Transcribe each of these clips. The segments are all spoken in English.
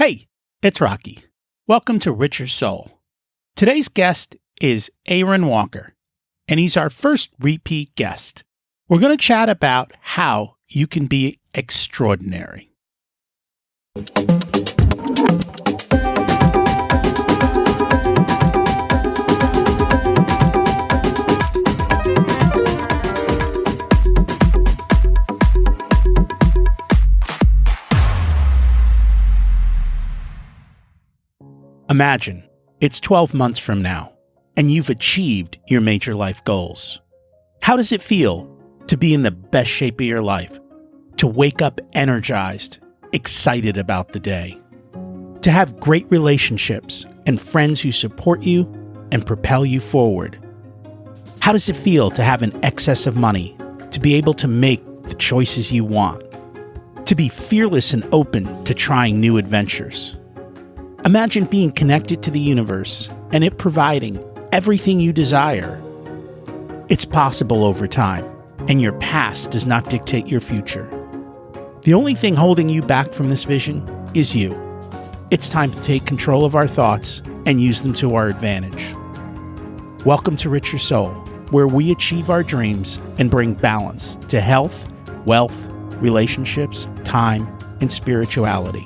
Hey, it's Rocky. Welcome to Richer Soul. Today's guest is Aaron Walker, and he's our first repeat guest. We're going to chat about how you can be extraordinary. Imagine it's 12 months from now, and you've achieved your major life goals. How does it feel to be in the best shape of your life? To wake up energized, excited about the day? To have great relationships and friends who support you and propel you forward? How does it feel to have an excess of money, to be able to make the choices you want? To be fearless and open to trying new adventures? Imagine being connected to the universe and it providing everything you desire. It's possible over time, and your past does not dictate your future. The only thing holding you back from this vision is you. It's time to take control of our thoughts and use them to our advantage. Welcome to Richer Soul, where we achieve our dreams and bring balance to health, wealth, relationships, time, and spirituality.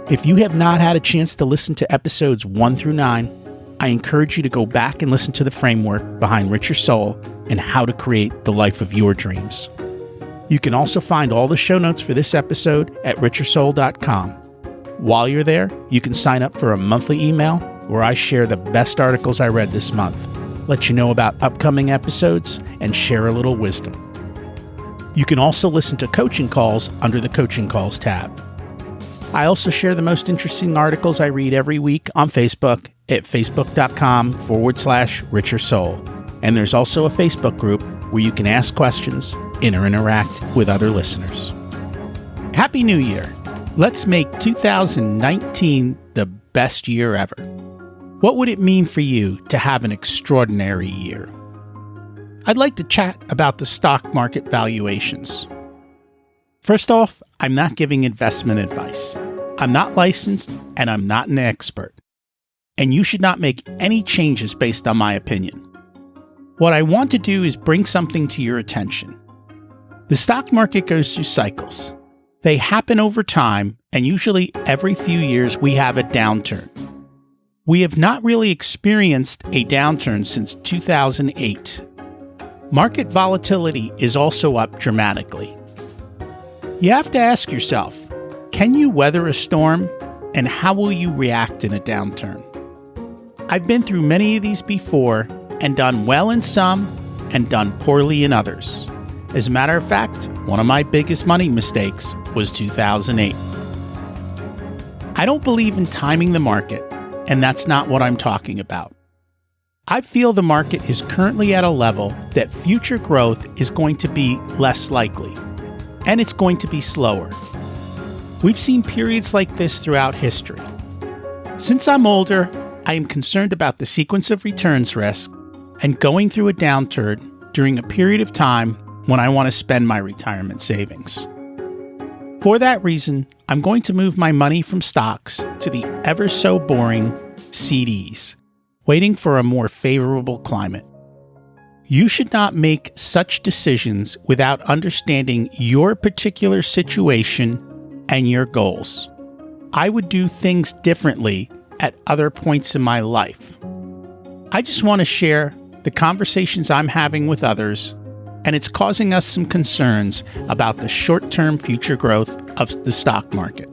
If you have not had a chance to listen to episodes 1 through 9, I encourage you to go back and listen to the framework behind Richer Soul and how to create the life of your dreams. You can also find all the show notes for this episode at richersoul.com. While you're there, you can sign up for a monthly email where I share the best articles I read this month, let you know about upcoming episodes, and share a little wisdom. You can also listen to coaching calls under the Coaching Calls tab. I also share the most interesting articles I read every week on Facebook at facebook.com/Richer Soul. And there's also a Facebook group where you can ask questions and interact with other listeners. Happy New Year! Let's make 2019 the best year ever. What would it mean for you to have an extraordinary year? I'd like to chat about the stock market valuations. First off, I'm not giving investment advice. I'm not licensed and I'm not an expert. And you should not make any changes based on my opinion. What I want to do is bring something to your attention. The stock market goes through cycles. They happen over time, and usually every few years we have a downturn. We have not really experienced a downturn since 2008. Market volatility is also up dramatically. You have to ask yourself, can you weather a storm, and how will you react in a downturn? I've been through many of these before and done well in some and done poorly in others. As a matter of fact, one of my biggest money mistakes was 2008. I don't believe in timing the market, and that's not what I'm talking about. I feel the market is currently at a level that future growth is going to be less likely. And it's going to be slower. We've seen periods like this throughout history. Since I'm older, I am concerned about the sequence of returns risk and going through a downturn during a period of time when I want to spend my retirement savings. For that reason, I'm going to move my money from stocks to the ever so boring CDs, waiting for a more favorable climate. You should not make such decisions without understanding your particular situation and your goals. I would do things differently at other points in my life. I just want to share the conversations I'm having with others, and it's causing us some concerns about the short-term future growth of the stock market.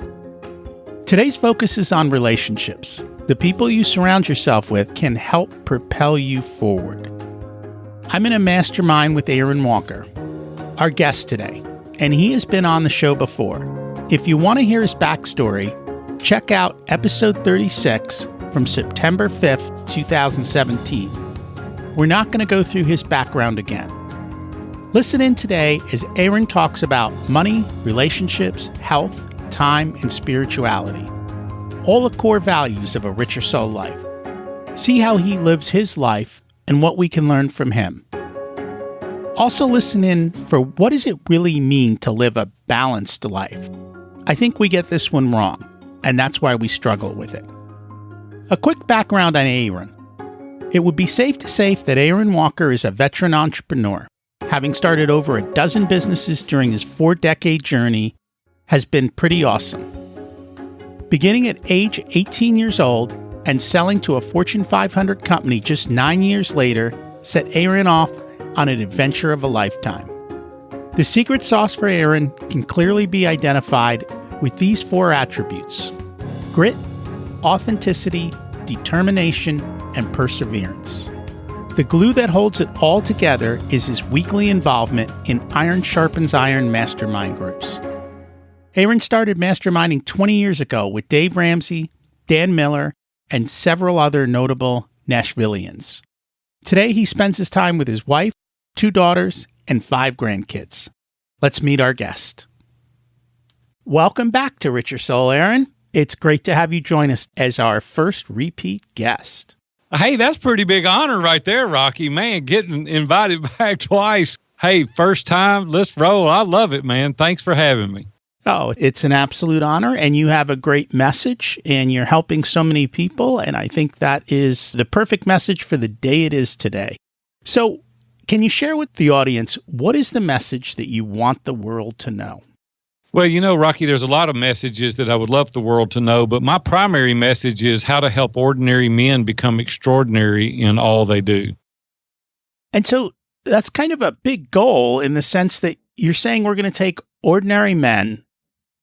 Today's focus is on relationships. The people you surround yourself with can help propel you forward. I'm in a mastermind with Aaron Walker, our guest today, and he has been on the show before. If you want to hear his backstory, check out episode 36 from September 5th, 2017. We're not going to go through his background again. Listen in today as Aaron talks about money, relationships, health, time, and spirituality. All the core values of a richer soul life. See how he lives his life and what we can learn from him. Also listen in for what does it really mean to live a balanced life. I think we get this one wrong. and that's why we struggle with it. A quick background on Aaron. It would be safe to say that Aaron Walker is a veteran entrepreneur, having started over a dozen businesses during his 4-decade journey, has been pretty awesome. Beginning at age 18 years old and selling to a Fortune 500 company just 9 years later set Aaron off on an adventure of a lifetime. The secret sauce for Aaron can clearly be identified with these 4 attributes: grit, authenticity, determination, and perseverance. The glue that holds it all together is his weekly involvement in Iron Sharpens Iron mastermind groups. Aaron started masterminding 20 years ago with Dave Ramsey, Dan Miller, and several other notable Nashvillians. Today, he spends his time with his wife, 2 daughters, and 5 grandkids. Let's meet our guest. Welcome back to Richer Soul, Aaron. It's great to have you join us as our first repeat guest. Hey, that's a pretty big honor right there, Rocky. Man, getting invited back twice. Hey, first time, let's roll. I love it, man. Thanks for having me. Oh, it's an absolute honor, and you have a great message, and you're helping so many people, and I think that is the perfect message for the day it is today. So, can you share with the audience, what is the message that you want the world to know? Well, you know, Rocky, there's a lot of messages that I would love the world to know, but my primary message is how to help ordinary men become extraordinary in all they do. And so that's kind of a big goal in the sense that you're saying we're going to take ordinary men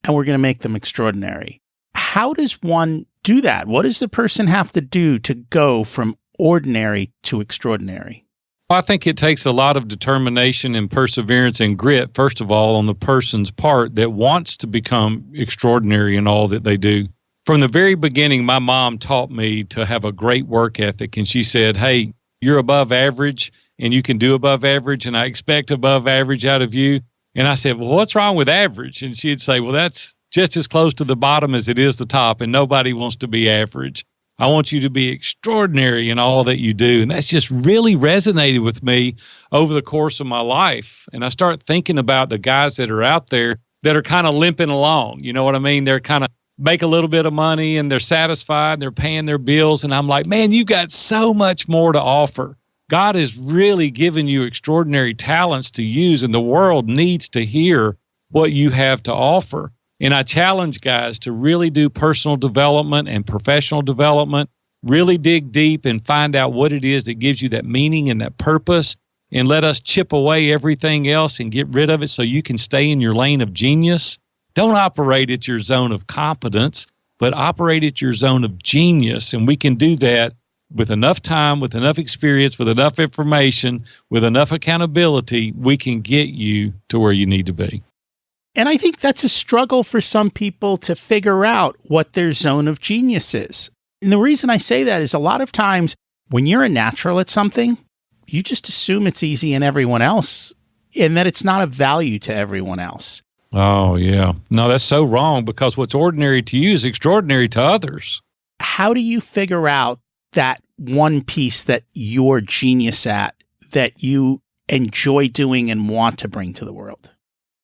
and we're going to make them extraordinary. How does one do that? What does the person have to do to go from ordinary to extraordinary? I think it takes a lot of determination and perseverance and grit, first of all, on the person's part that wants to become extraordinary in all that they do. From the very beginning, my mom taught me to have a great work ethic, and she said, hey, you're above average, and you can do above average, and I expect above average out of you. And I said, well, what's wrong with average? And she'd say, well, that's just as close to the bottom as it is the top, and nobody wants to be average. I want you to be extraordinary in all that you do. And that's just really resonated with me over the course of my life. And I start thinking about the guys that are out there that are kind of limping along. You know what I mean? They're kind of make a little bit of money and they're satisfied, they're paying their bills. And I'm like, man, you got so much more to offer. God has really given you extraordinary talents to use, and the world needs to hear what you have to offer. And I challenge guys to really do personal development and professional development, really dig deep and find out what it is that gives you that meaning and that purpose, and let us chip away everything else and get rid of it so you can stay in your lane of genius. Don't operate at your zone of competence, but operate at your zone of genius. And we can do that with enough time, with enough experience, with enough information, with enough accountability. We can get you to where you need to be. And I think that's a struggle for some people to figure out what their zone of genius is. And the reason I say that is a lot of times when you're a natural at something, you just assume it's easy in everyone else and that it's not of value to everyone else. Oh, yeah. No, that's so wrong, because what's ordinary to you is extraordinary to others. How do you figure out that one piece that you're genius at, that you enjoy doing and want to bring to the world?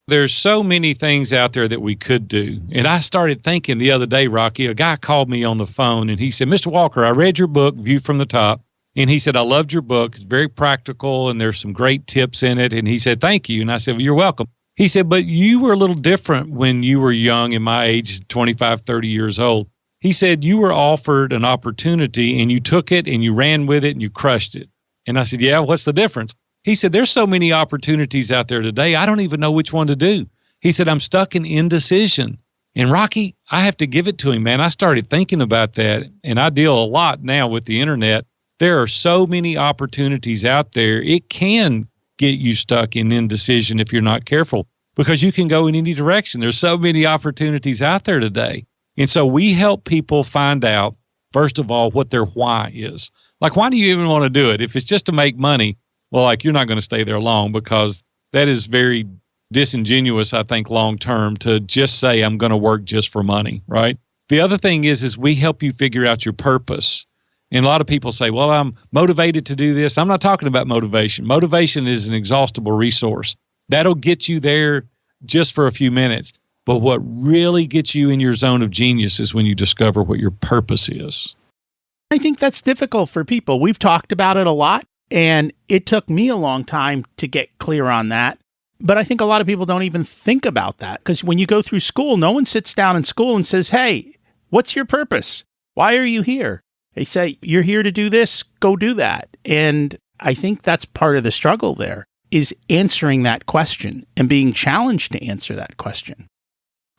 There's so many things out there that we could do. And I started thinking the other day, Rocky, a guy called me on the phone and he said, Mr. Walker, I read your book, View from the Top. And he said, I loved your book. It's very practical and there's some great tips in it. And he said, thank you. And I said, well, you're welcome. He said, but you were a little different when you were young, in my age, 25, 30 years old. He said, you were offered an opportunity and you took it and you ran with it and you crushed it. And I said, yeah, what's the difference? He said, there's so many opportunities out there today, I don't even know which one to do. He said, I'm stuck in indecision. And Rocky, I have to give it to him, man. I started thinking about that, and I deal a lot now with the internet. There are so many opportunities out there. It can get you stuck in indecision if you're not careful, because you can go in any direction. There's so many opportunities out there today. And so we help people find out, first of all, what their why is. Like, why do you even want to do it? If it's just to make money, well, like, you're not going to stay there long, because that is very disingenuous, I think, long term, to just say, I'm going to work just for money, right? The other thing is we help you figure out your purpose. And a lot of people say, well, I'm motivated to do this. I'm not talking about motivation. Motivation is an exhaustible resource. That'll get you there just for a few minutes. But what really gets you in your zone of genius is when you discover what your purpose is. I think that's difficult for people. We've talked about it a lot, and it took me a long time to get clear on that. But I think a lot of people don't even think about that, because when you go through school, no one sits down in school and says, hey, what's your purpose? Why are you here? They say, you're here to do this, go do that. And I think that's part of the struggle there, is answering that question and being challenged to answer that question.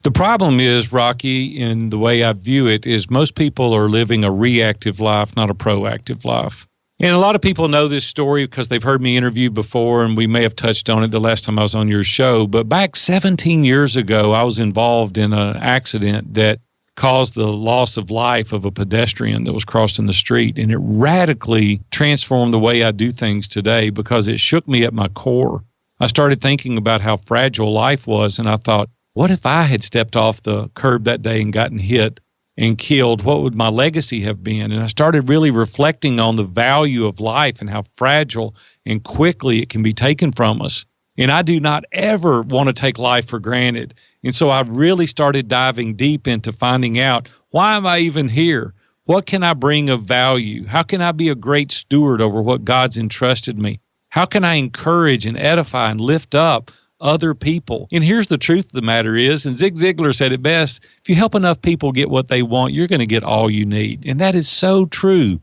The problem is, Rocky, in the way I view it, is most people are living a reactive life, not a proactive life. And a lot of people know this story because they've heard me interview before, and we may have touched on it the last time I was on your show. But back 17 years ago, I was involved in an accident that caused the loss of life of a pedestrian that was crossing the street. And it radically transformed the way I do things today because it shook me at my core. I started thinking about how fragile life was, and I thought, what if I had stepped off the curb that day and gotten hit and killed? What would my legacy have been? And I started really reflecting on the value of life and how fragile and quickly it can be taken from us. And I do not ever want to take life for granted. And so I really started diving deep into finding out, why am I even here? What can I bring of value? How can I be a great steward over what God's entrusted me? How can I encourage and edify and lift up other people? And here's the truth of the matter is, and Zig Ziglar said it best, if you help enough people get what they want, you're going to get all you need. And that is so true.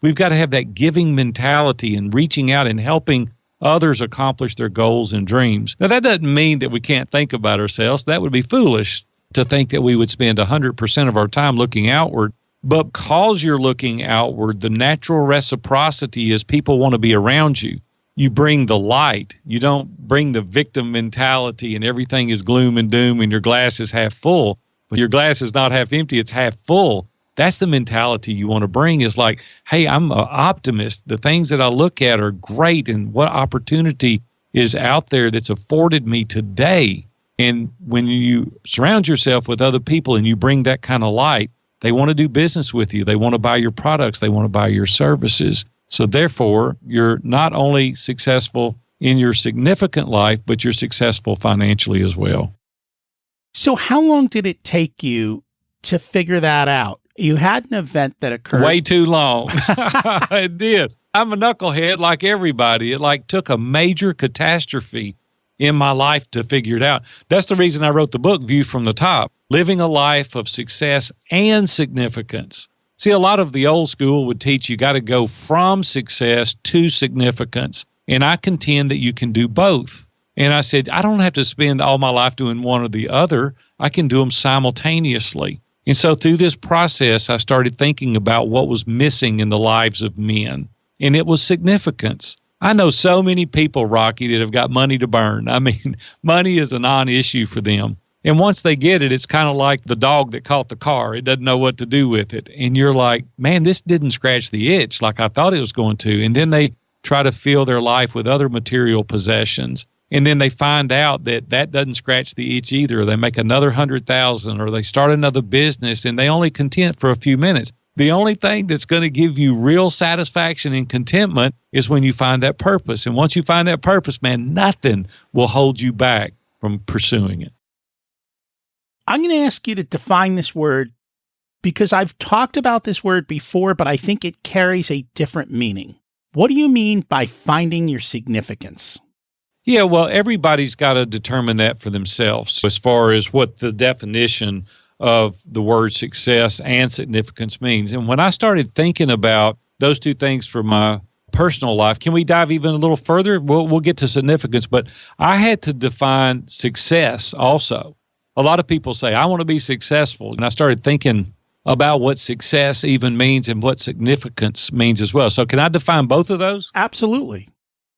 We've got to have that giving mentality and reaching out and helping others accomplish their goals and dreams. Now, that doesn't mean that we can't think about ourselves. That would be foolish to think that we would spend 100% of our time looking outward. But because you're looking outward, the natural reciprocity is people want to be around you. You bring the light. You don't bring the victim mentality and everything is gloom and doom and your glass is half full. But your glass is not half empty, it's half full. That's the mentality you want to bring, is like, hey, I'm an optimist. The things that I look at are great, and what opportunity is out there that's afforded me today. And when you surround yourself with other people and you bring that kind of light, they want to do business with you. They want to buy your products. They want to buy your services. So therefore, you're not only successful in your significant life, but you're successful financially as well. So how long did it take you to figure that out? You had an event that occurred. Way too long. It did. I'm a knucklehead like everybody. It took a major catastrophe in my life to figure it out. That's the reason I wrote the book, View from the Top, living a life of success and significance. See, a lot of the old school would teach you got to go from success to significance. And I contend that you can do both. And I said, I don't have to spend all my life doing one or the other. I can do them simultaneously. And so through this process, I started thinking about what was missing in the lives of men. And it was significance. I know so many people, Rocky, that have got money to burn. I mean, money is a non-issue for them. And once they get it, it's kind of like the dog that caught the car. It doesn't know what to do with it. And you're like, man, this didn't scratch the itch like I thought it was going to. And then they try to fill their life with other material possessions. And then they find out that that doesn't scratch the itch either. They make another 100,000, or they start another business, and they only content for a few minutes. The only thing that's going to give you real satisfaction and contentment is when you find that purpose. And once you find that purpose, man, nothing will hold you back from pursuing it. I'm going to ask you to define this word, because I've talked about this word before, but I think it carries a different meaning. What do you mean by finding your significance? Yeah, well, everybody's got to determine that for themselves as far as what the definition of the word success and significance means. And when I started thinking about those two things for my personal life, can we dive even a little further? We'll get to significance, but I had to define success also. A lot of people say, I want to be successful. And I started thinking about what success even means and what significance means as well. So can I define both of those? Absolutely.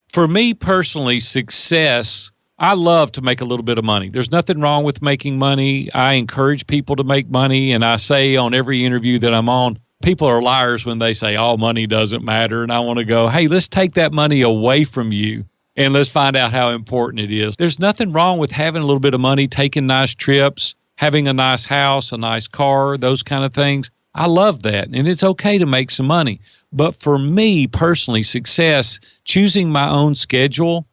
For me personally, success, I love to make a little bit of money. There's nothing wrong with making money. I encourage people to make money. And I say on every interview that I'm on, people are liars when they say, oh, money doesn't matter. And I want to go, hey, let's take that money away from you and let's find out how important it is. There's nothing wrong with having a little bit of money, taking nice trips, having a nice house, a nice car, those kind of things. I love that. And it's okay to make some money. But for me personally, success, choosing my own schedule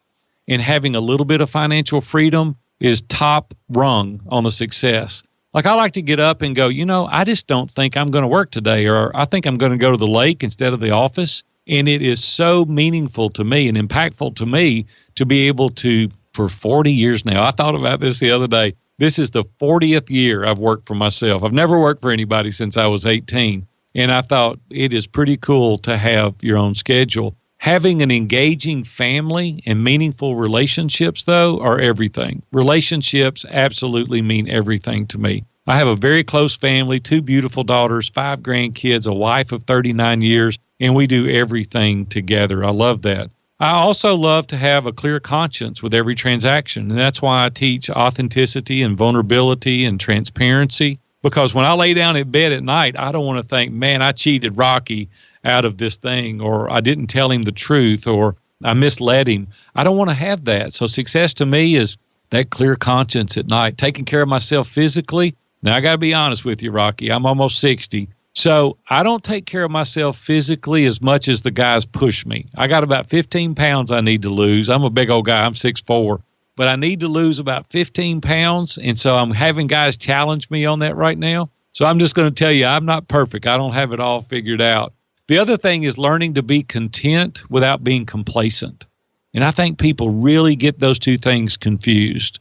and having a little bit of financial freedom, is top rung on the success. Like I like to get up and go, I just don't think I'm going to work today, or I think I'm going to go to the lake instead of the office. And it is so meaningful to me and impactful to me to be able to, for 40 years now, I thought about this the other day. This is the 40th year I've worked for myself. I've never worked for anybody since I was 18. And I thought it is pretty cool to have your own schedule. Having an engaging family and meaningful relationships, though, are everything. Relationships absolutely mean everything to me. I have a very close family, 2 beautiful daughters, 5 grandkids, a wife of 39 years, and we do everything together. I love that. I also love to have a clear conscience with every transaction, and that's why I teach authenticity and vulnerability and transparency, because when I lay down in bed at night, I don't want to think, man, I cheated Rocky out of this thing, or I didn't tell him the truth, or I misled him. I don't want to have that. So success to me is that clear conscience at night, taking care of myself physically. Now, I got to be honest with you, Rocky. I'm almost 60. So I don't take care of myself physically as much as the guys push me. I got about 15 pounds I need to lose. I'm a big old guy. I'm 6'4", but I need to lose about 15 pounds. And so I'm having guys challenge me on that right now. So I'm just going to tell you, I'm not perfect. I don't have it all figured out. The other thing is learning to be content without being complacent. And I think people really get those two things confused.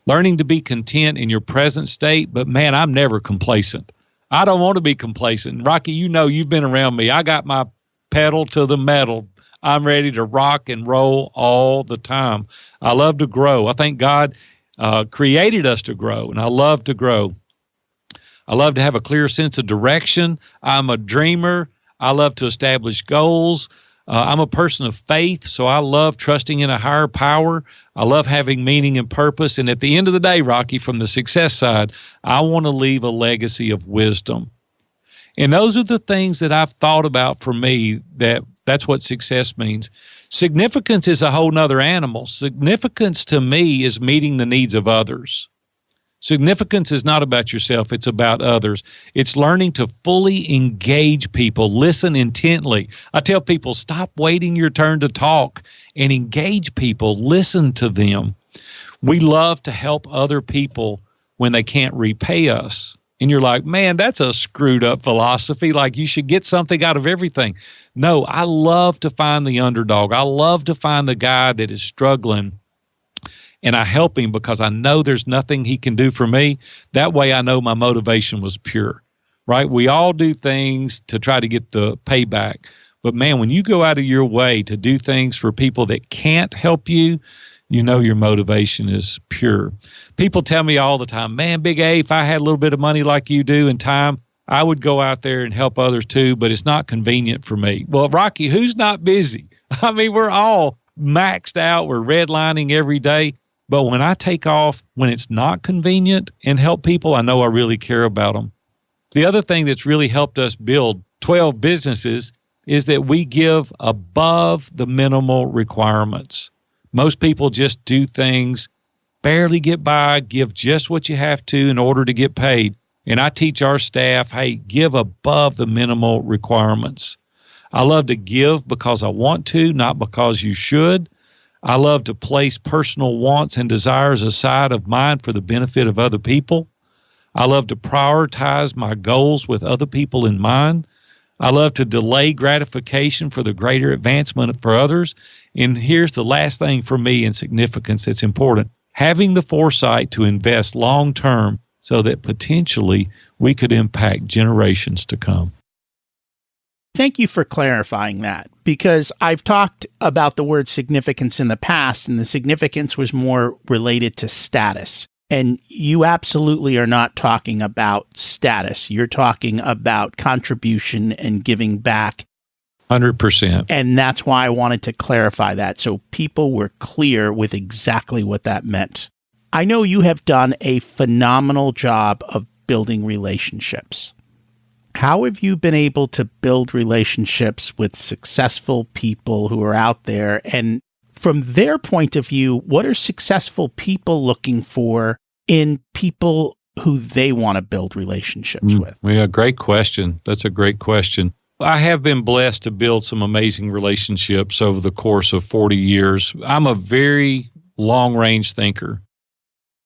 Learning to be content in your present state, but man, I'm never complacent. I don't want to be complacent. Rocky, you've been around me. I got my pedal to the metal. I'm ready to rock and roll all the time. I love to grow. I think God created us to grow, and I love to grow. I love to have a clear sense of direction. I'm a dreamer. I love to establish goals. I'm a person of faith, so I love trusting in a higher power. I love having meaning and purpose. And at the end of the day, Rocky, from the success side, I want to leave a legacy of wisdom. And those are the things that I've thought about for me, that's what success means. Significance is a whole nother animal. Significance to me is meeting the needs of others. Significance is not about yourself, it's about others. It's learning to fully engage people, listen intently. I tell people, stop waiting your turn to talk and engage people, listen to them. We love to help other people when they can't repay us. And you're like, man, that's a screwed up philosophy. Like you should get something out of everything. No, I love to find the underdog. I love to find the guy that is struggling. And I help him because I know there's nothing he can do for me. That way I know my motivation was pure, right? We all do things to try to get the payback. But man, when you go out of your way to do things for people that can't help you, you know your motivation is pure. People tell me all the time, man, Big A, if I had a little bit of money like you do and time, I would go out there and help others too, but it's not convenient for me. Well, Rocky, who's not busy? I mean, we're all maxed out. We're redlining every day. But when I take off, when it's not convenient and help people, I know I really care about them. The other thing that's really helped us build 12 businesses is that we give above the minimal requirements. Most people just do things, barely get by, give just what you have to in order to get paid. And I teach our staff, hey, give above the minimal requirements. I love to give because I want to, not because you should. I love to place personal wants and desires aside of mine for the benefit of other people. I love to prioritize my goals with other people in mind. I love to delay gratification for the greater advancement for others. And here's the last thing for me in significance that's important. Having the foresight to invest long term so that potentially we could impact generations to come. Thank you for clarifying that, because I've talked about the word significance in the past, and the significance was more related to status. And you absolutely are not talking about status. You're talking about contribution and giving back. 100%. And that's why I wanted to clarify that, so people were clear with exactly what that meant. I know you have done a phenomenal job of building relationships. How have you been able to build relationships with successful people who are out there? And from their point of view, what are successful people looking for in people who they want to build relationships with? Yeah, great question. That's a great question. I have been blessed to build some amazing relationships over the course of 40 years. I'm a very long-range thinker.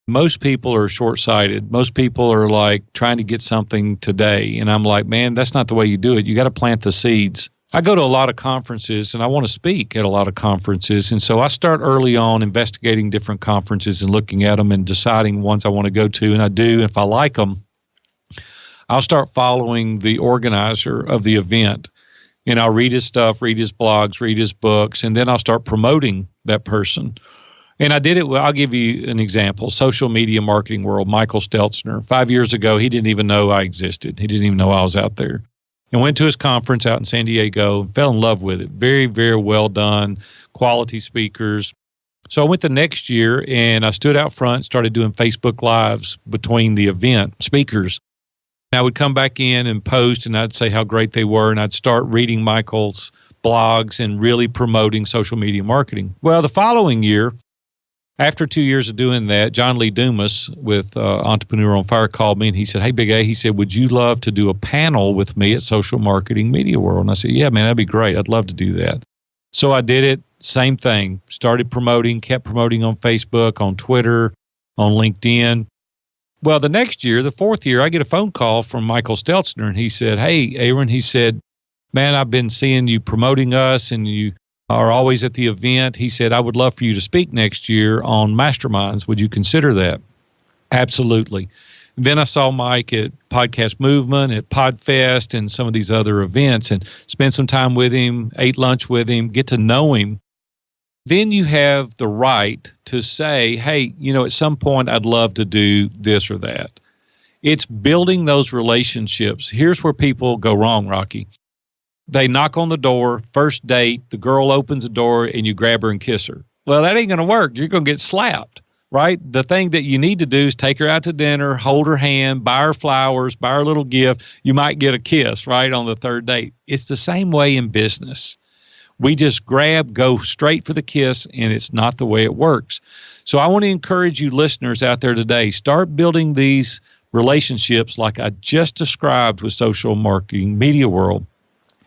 Most people are short-sighted. Most people are like trying to get something today. And I'm like, man, that's not the way you do it. You got to plant the seeds. I go to a lot of conferences and I want to speak at a lot of conferences. And so I start early on investigating different conferences and looking at them and deciding ones I want to go to. And I do. If I like them, I'll start following the organizer of the event. And I'll read his stuff, read his blogs, read his books, and then I'll start promoting that person. And I did it. I'll give you an example. Social media marketing world, Michael Stelzner. 5 years ago, he didn't even know I existed. He didn't even know I was out there. And went to his conference out in San Diego and fell in love with it. Very, very well done, quality speakers. So I went the next year and I stood out front, started doing Facebook Lives between the event speakers. And I would come back in and post and I'd say how great they were. And I'd start reading Michael's blogs and really promoting social media marketing. Well, the following year, after 2 years of doing that, John Lee Dumas with Entrepreneur on Fire called me and he said, hey, Big A, he said, would you love to do a panel with me at Social Marketing Media World? And I said, yeah, man, that'd be great. I'd love to do that. So I did it. Same thing. Started promoting, kept promoting on Facebook, on Twitter, on LinkedIn. Well, the next year, the fourth year, I get a phone call from Michael Stelzner and he said, hey, Aaron, he said, man, I've been seeing you promoting us and you are always at the event. He said, I would love for you to speak next year on masterminds. Would you consider that? Absolutely. Then I saw Mike at Podcast Movement, at PodFest, and some of these other events and spent some time with him, ate lunch with him, get to know him. Then you have the right to say, hey, at some point I'd love to do this or that. It's building those relationships. Here's where people go wrong, Rocky. They knock on the door, first date, the girl opens the door and you grab her and kiss her. Well, that ain't going to work. You're going to get slapped, right? The thing that you need to do is take her out to dinner, hold her hand, buy her flowers, buy her a little gift. You might get a kiss, right, on the third date. It's the same way in business. We just go straight for the kiss, and it's not the way it works. So I want to encourage you listeners out there today, start building these relationships like I just described with Social Marketing Media World.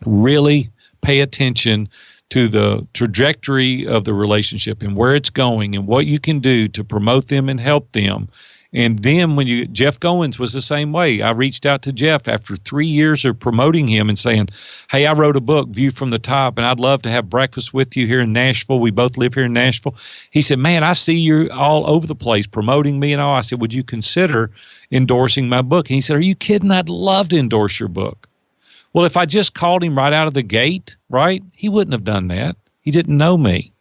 Really pay attention to the trajectory of the relationship and where it's going and what you can do to promote them and help them. And then Jeff Goins was the same way. I reached out to Jeff after 3 years of promoting him and saying, hey, I wrote a book, View from the Top, and I'd love to have breakfast with you here in Nashville. We both live here in Nashville. He said, man, I see you all over the place promoting me and all. I said, would you consider endorsing my book? And he said, are you kidding? I'd love to endorse your book. Well, if I just called him right out of the gate, right, he wouldn't have done that. He didn't know me.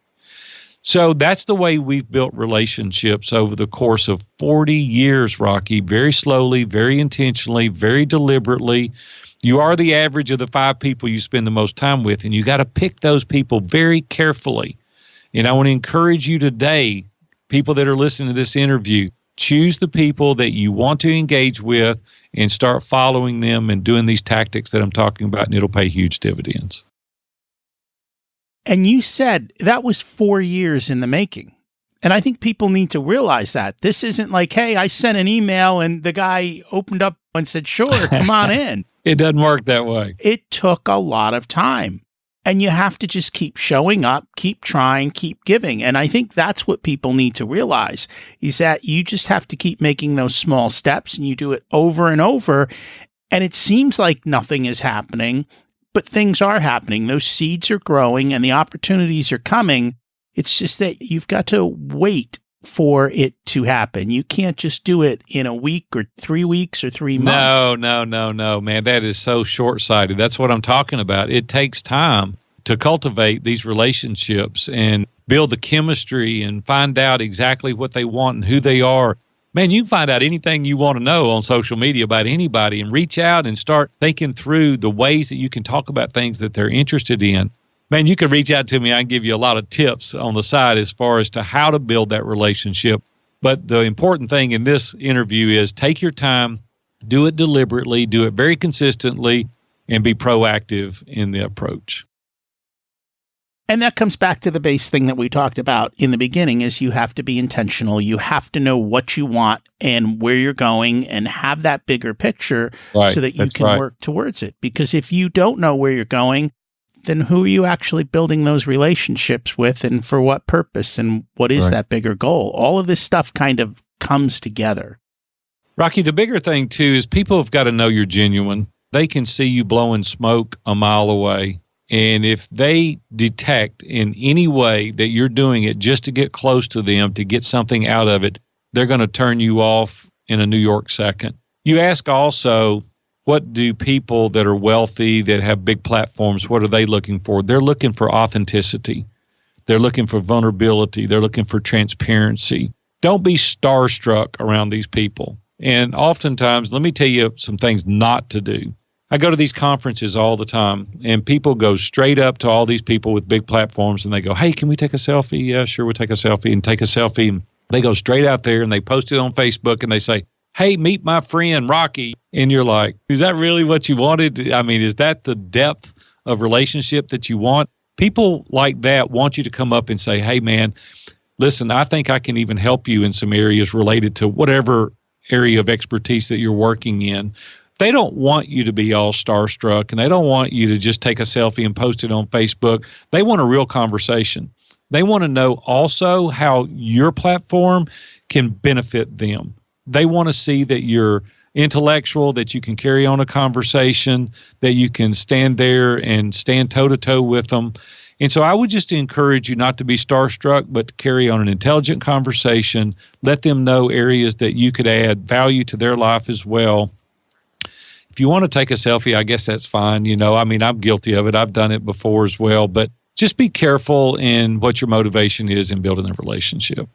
So that's the way we've built relationships over the course of 40 years, Rocky, very slowly, very intentionally, very deliberately. You are the average of the 5 people you spend the most time with, and you got to pick those people very carefully. And I want to encourage you today, people that are listening to this interview, choose the people that you want to engage with and start following them and doing these tactics that I'm talking about, and it'll pay huge dividends. And you said that was 4 years in the making. And I think people need to realize that. This isn't like, hey, I sent an email and the guy opened up and said, sure, come on in. It doesn't work that way. It took a lot of time. And you have to just keep showing up, keep trying, keep giving. And I think that's what people need to realize is that you just have to keep making those small steps and you do it over and over. And it seems like nothing is happening, but things are happening. Those seeds are growing and the opportunities are coming. It's just that you've got to wait for it to happen. You can't just do it in a week or 3 weeks or 3 months. No, man. That is so short-sighted. That's what I'm talking about. It takes time to cultivate these relationships and build the chemistry and find out exactly what they want and who they are. Man, you can find out anything you want to know on social media about anybody and reach out and start thinking through the ways that you can talk about things that they're interested in. Man, you can reach out to me. I can give you a lot of tips on the side as far as to how to build that relationship. But the important thing in this interview is take your time, do it deliberately, do it very consistently, and be proactive in the approach. And that comes back to the base thing that we talked about in the beginning is you have to be intentional. You have to know what you want and where you're going and have that bigger picture so that you can work towards it. Because if you don't know where you're going, then who are you actually building those relationships with and for what purpose and what is that bigger goal? All of this stuff kind of comes together. Rocky, the bigger thing, too, is people have got to know you're genuine. They can see you blowing smoke a mile away. And if they detect in any way that you're doing it just to get close to them, to get something out of it, they're going to turn you off in a New York second. You ask also, what do people that are wealthy, that have big platforms, what are they looking for? They're looking for authenticity. They're looking for vulnerability. They're looking for transparency. Don't be starstruck around these people. And oftentimes, let me tell you some things not to do. I go to these conferences all the time, and people go straight up to all these people with big platforms, and they go, hey, can we take a selfie? Yeah, sure, we'll take a selfie, and take a selfie. And they go straight out there, and they post it on Facebook, and they say, hey, meet my friend, Rocky. And you're like, is that really what you wanted? I mean, is that the depth of relationship that you want? People like that want you to come up and say, hey, man, listen, I think I can even help you in some areas related to whatever area of expertise that you're working in. They don't want you to be all starstruck, and they don't want you to just take a selfie and post it on Facebook. They want a real conversation. They want to know also how your platform can benefit them. They want to see that you're intellectual, that you can carry on a conversation, that you can stand there and stand toe-to-toe with them. And so I would just encourage you not to be starstruck, but to carry on an intelligent conversation. Let them know areas that you could add value to their life as well. If you want to take a selfie, I guess that's fine. You know, I mean, I'm guilty of it. I've done it before as well. But just be careful in what your motivation is in building a relationship.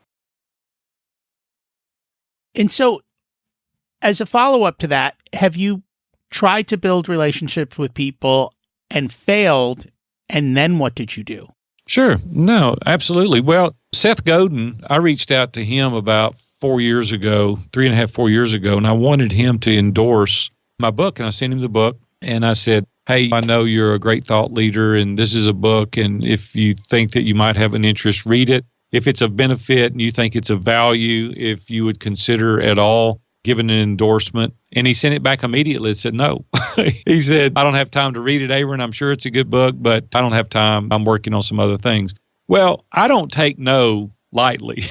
And so, as a follow-up to that, have you tried to build relationships with people and failed? And then what did you do? Sure. No, absolutely. Well, Seth Godin, I reached out to him about 4 years ago, 3.5, 4 years ago, and I wanted him to endorse my book. And I sent him the book, and I said, hey, I know you're a great thought leader, and this is a book, and if you think that you might have an interest, read it. If it's of benefit and you think it's of value, if you would consider at all giving an endorsement. And he sent it back immediately and said, no. He said, I don't have time to read it, Aaron. I'm sure it's a good book, but I don't have time. I'm working on some other things. Well, I don't take no lightly.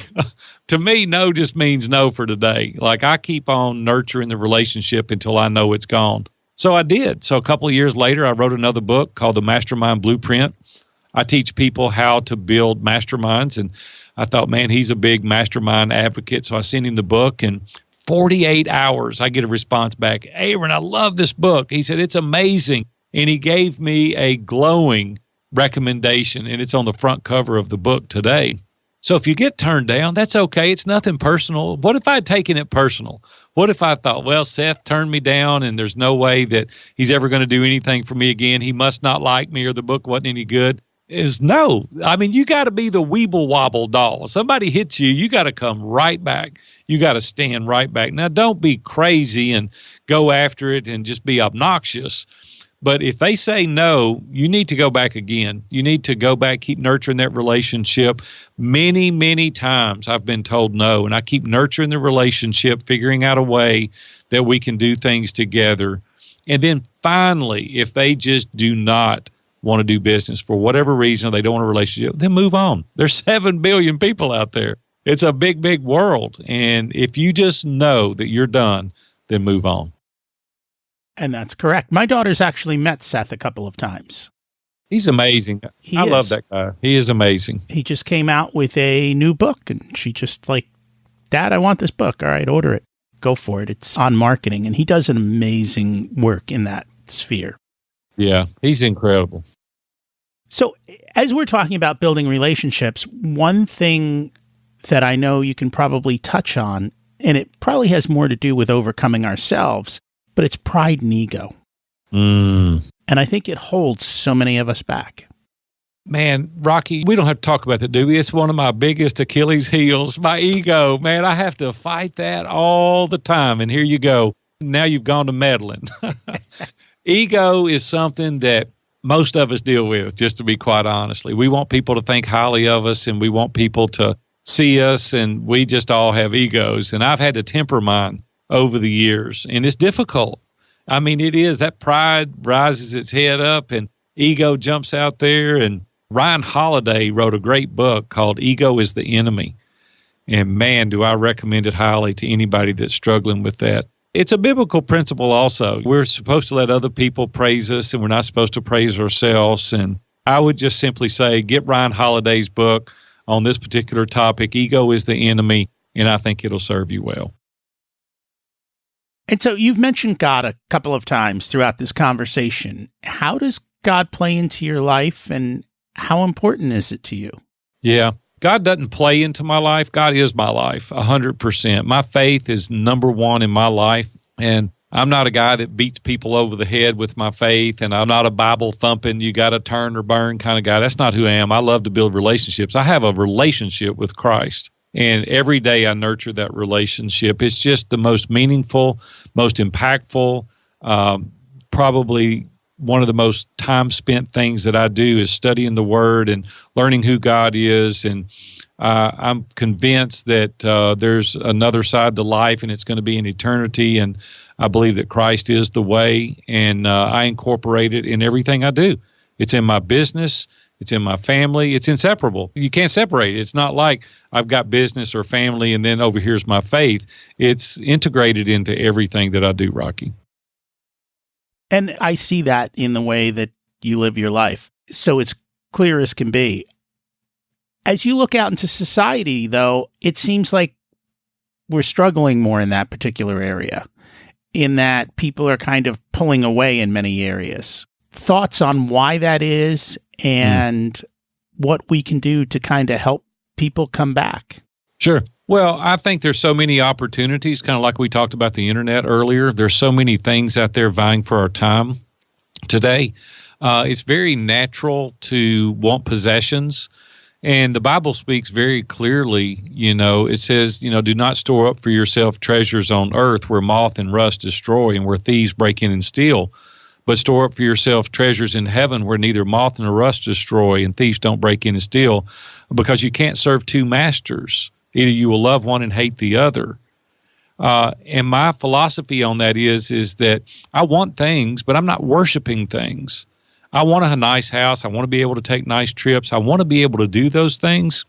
To me, no just means no for today. Like, I keep on nurturing the relationship until I know it's gone. So I did. So a couple of years later, I wrote another book called The Mastermind Blueprint. I teach people how to build masterminds. And I thought, man, he's a big mastermind advocate. So I sent him the book, and 48 hours, I get a response back. Aaron, I love this book. He said, it's amazing. And he gave me a glowing recommendation, and it's on the front cover of the book today. So if you get turned down, that's okay. It's nothing personal. What if I had taken it personal? What if I thought, well, Seth turned me down, and there's no way that he's ever going to do anything for me again. He must not like me, or the book wasn't any good. Is no. I mean, you got to be the weeble wobble doll. If somebody hits you, you got to come right back. You got to stand right back. Now, don't be crazy and go after it and just be obnoxious. But if they say no, you need to go back again. You need to go back, keep nurturing that relationship. Many, many times I've been told no, and I keep nurturing the relationship, figuring out a way that we can do things together. And then finally, if they just do not want to do business for whatever reason, or they don't want a relationship, then move on. There's 7 billion people out there. It's a big, big world. And if you just know that you're done, then move on. And that's correct. My daughter's actually met Seth a couple of times. He's amazing. I love that guy. He is amazing. He just came out with a new book, and she just like, Dad, I want this book. All right, order it. Go for it. It's on marketing. And he does an amazing work in that sphere. Yeah, he's incredible. So as we're talking about building relationships, one thing that I know you can probably touch on, and it probably has more to do with overcoming ourselves, but it's pride and ego. And I think it holds so many of us back. Man, Rocky, we don't have to talk about that, do we? It's one of my biggest Achilles heels, my ego. Man, I have to fight that all the time. And here you go. Now you've gone to meddling. Ego is something that most of us deal with, just to be quite honestly. We want people to think highly of us, and we want people to see us, and we just all have egos. And I've had to temper mine over the years, and it's difficult. I mean, it is. That pride rises its head up, and ego jumps out there. And Ryan Holiday wrote a great book called Ego is the Enemy. And man, do I recommend it highly to anybody that's struggling with that. It's a biblical principle also. We're supposed to let other people praise us, and we're not supposed to praise ourselves. And I would just simply say, get Ryan Holiday's book on this particular topic, Ego is the Enemy, and I think it'll serve you well. And so you've mentioned God a couple of times throughout this conversation. How does God play into your life, and how important is it to you? Yeah. God doesn't play into my life. God is my life, 100%. My faith is number one in my life, and I'm not a guy that beats people over the head with my faith, and I'm not a Bible thumping, you got to turn or burn kind of guy. That's not who I am. I love to build relationships. I have a relationship with Christ, and every day I nurture that relationship. It's just the most meaningful, most impactful, probably one of the most time spent things that I do is studying the Word and learning who God is. And I'm convinced that there's another side to life, and it's going to be in eternity. And I believe that Christ is the way, and I incorporate it in everything I do. It's in my business. It's in my family. It's inseparable. You can't separate it. It's not like I've got business or family and then over here's my faith. It's integrated into everything that I do, Rocky. And I see that in the way that you live your life. So it's clear as can be. As you look out into society, though, it seems like we're struggling more in that particular area, in that people are kind of pulling away in many areas. Thoughts on why that is and what we can do to kind of help people come back? Sure. Well, I think there's so many opportunities, kind of like we talked about the internet earlier. There's so many things out there vying for our time today. It's very natural to want possessions. And the Bible speaks very clearly, it says, do not store up for yourself treasures on earth where moth and rust destroy and where thieves break in and steal. But store up for yourself treasures in heaven where neither moth nor rust destroy and thieves don't break in and steal, because you can't serve two masters. Either you will love one and hate the other. And my philosophy on that is that I want things, but I'm not worshiping things. I want a nice house. I want to be able to take nice trips. I want to be able to do those things,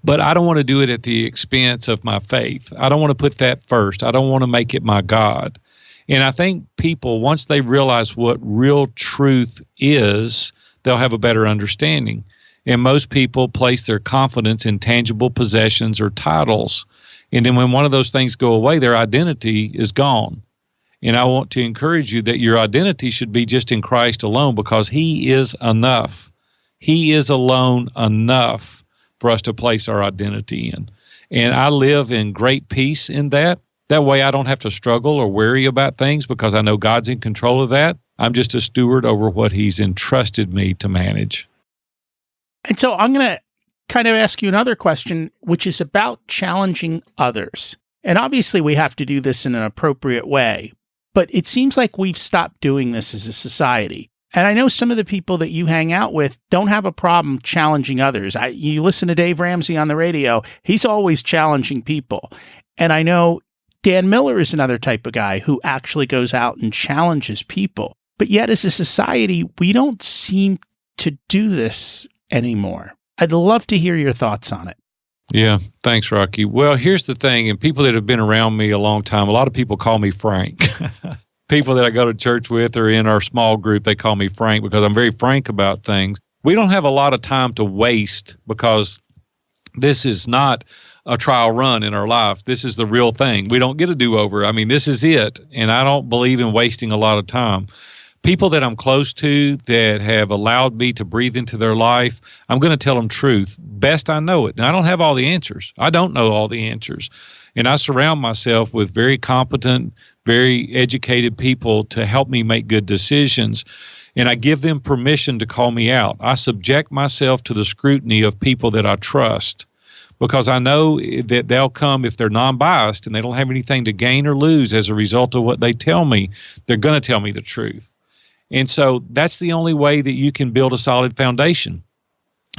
but I don't want to do it at the expense of my faith. I don't want to put that first. I don't want to make it my God. And I think people, once they realize what real truth is, they'll have a better understanding. And most people place their confidence in tangible possessions or titles. And then when one of those things go away, their identity is gone. And I want to encourage you that your identity should be just in Christ alone, because He is enough. He is alone enough for us to place our identity in. And I live in great peace in that. That way I don't have to struggle or worry about things, because I know God's in control of that. I'm just a steward over what He's entrusted me to manage. And so I'm going to kind of ask you another question, which is about challenging others. And obviously we have to do this in an appropriate way, but it seems like we've stopped doing this as a society. And I know some of the people that you hang out with don't have a problem challenging others. You listen to Dave Ramsey on the radio, he's always challenging people. And I know Dan Miller is another type of guy who actually goes out and challenges people. But yet as a society, we don't seem to do this anymore. I'd love to hear your thoughts on it. Yeah, thanks, Rocky. Well, here's the thing, and people that have been around me a long time, a lot of people call me Frank. People that I go to church with or in our small group, they call me Frank because I'm very frank about things. We don't have a lot of time to waste, because this is not a trial run in our life. This is the real thing. We don't get a do-over. I mean, this is it, and I don't believe in wasting a lot of time. People that I'm close to that have allowed me to breathe into their life, I'm going to tell them truth. Best I know it. Now, I don't have all the answers. I don't know all the answers. And I surround myself with very competent, very educated people to help me make good decisions. And I give them permission to call me out. I subject myself to the scrutiny of people that I trust, because I know that they'll come, if they're non-biased and they don't have anything to gain or lose as a result of what they tell me, they're going to tell me the truth. And so that's the only way that you can build a solid foundation.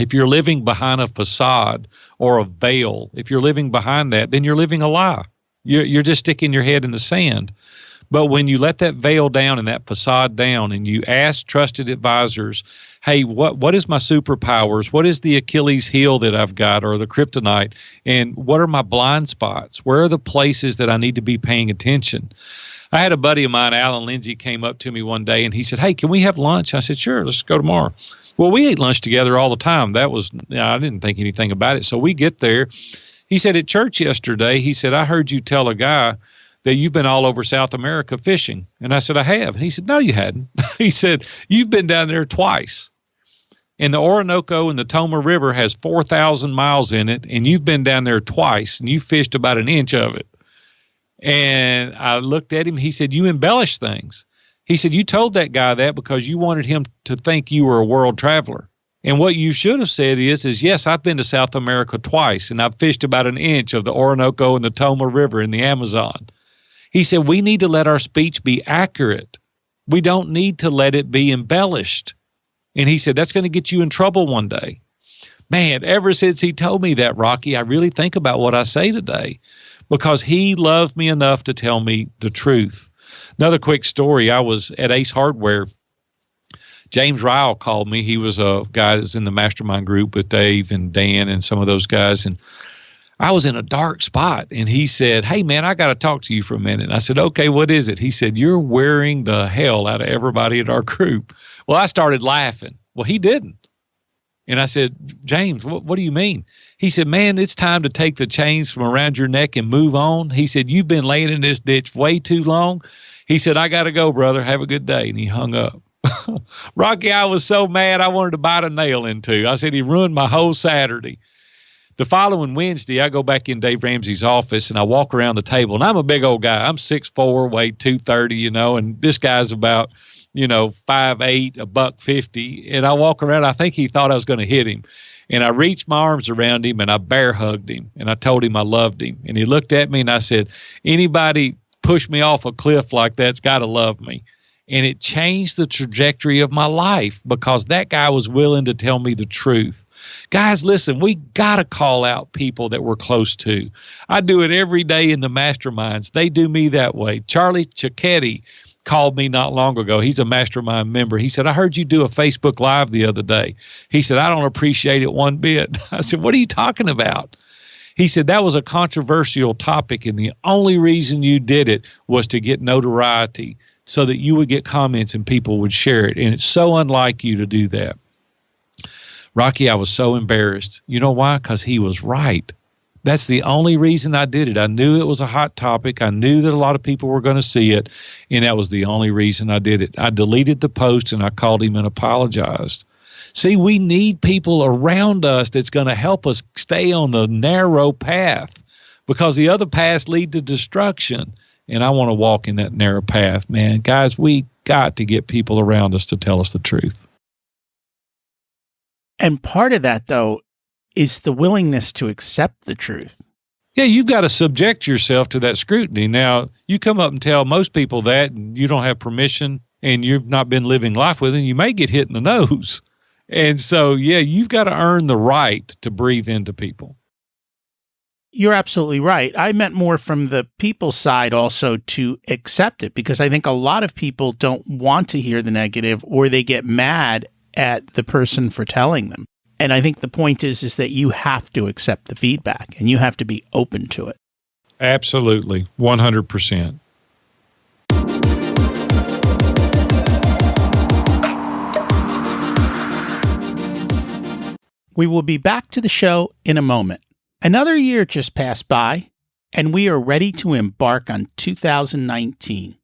If you're living behind a facade or a veil, if you're living behind that, then you're living a lie. You're just sticking your head in the sand. But when you let that veil down and that facade down and you ask trusted advisors, hey, what is my superpowers? What is the Achilles heel that I've got, or the kryptonite? And what are my blind spots? Where are the places that I need to be paying attention? I had a buddy of mine, Alan Lindsay, came up to me one day and he said, hey, can we have lunch? I said, sure, let's go tomorrow. Well, we ate lunch together all the time. I didn't think anything about it. So we get there. He said, at church yesterday, he said, I heard you tell a guy that you've been all over South America fishing. And I said, I have. And he said, no, you hadn't. He said, you've been down there twice. And the Orinoco and the Toma River has 4,000 miles in it, and you've been down there twice, and you fished about an inch of it. And I looked at him. He said, you embellish things. He said, you told that guy that because you wanted him to think you were a world traveler. And what you should have said is yes, I've been to South America twice, and I've fished about an inch of the Orinoco and the Toma River in the Amazon. He said, we need to let our speech be accurate. We don't need to let it be embellished. And he said, that's going to get you in trouble one day. Man, ever since he told me that, Rocky, I really think about what I say today, because he loved me enough to tell me the truth. Another quick story. I was at Ace Hardware. James Ryle called me. He was a guy that's in the mastermind group with Dave and Dan and some of those guys. And I was in a dark spot. And he said, hey, man, I got to talk to you for a minute. And I said, okay, what is it? He said, you're wearing the hell out of everybody at our group. Well, I started laughing. Well, he didn't. And I said, James, what do you mean? He said, man, it's time to take the chains from around your neck and move on. He said, you've been laying in this ditch way too long. He said, I got to go, brother. Have a good day. And he hung up. Rocky, I was so mad I wanted to bite a nail into. I said, he ruined my whole Saturday. The following Wednesday, I go back in Dave Ramsey's office and I walk around the table. And I'm a big old guy. I'm 6'4", weigh 230, and this guy's about 5'8", $150. And I walk around, I think he thought I was going to hit him. And I reached my arms around him and I bear hugged him and I told him I loved him. And he looked at me and I said, anybody push me off a cliff like that's got to love me. And it changed the trajectory of my life because that guy was willing to tell me the truth. Guys, listen, we got to call out people that we're close to. I do it every day in the masterminds. They do me that way. Charlie Cicchetti called me not long ago. He's a mastermind member. He said, I heard you do a Facebook Live the other day. He said, I don't appreciate it one bit. I said, what are you talking about? He said, that was a controversial topic, and the only reason you did it was to get notoriety so that you would get comments and people would share it. And it's so unlike you to do that. Rocky, I was so embarrassed. You know why? Because he was right. That's the only reason I did it. I knew it was a hot topic. I knew that a lot of people were going to see it, and that was the only reason I did it. I deleted the post, and I called him and apologized. See, we need people around us that's going to help us stay on the narrow path, because the other paths lead to destruction, and I want to walk in that narrow path, man. Guys, we got to get people around us to tell us the truth. And part of that, though, is the willingness to accept the truth. Yeah, you've got to subject yourself to that scrutiny. Now, you come up and tell most people that, and you don't have permission, and you've not been living life with them, you may get hit in the nose. And so, yeah, you've got to earn the right to breathe into people. You're absolutely right. I meant more from the people side also to accept it, because I think a lot of people don't want to hear the negative, or they get mad at the person for telling them. And I think the point is that you have to accept the feedback and you have to be open to it. Absolutely. 100%. We will be back to the show in a moment. Another year just passed by, and we are ready to embark on 2019.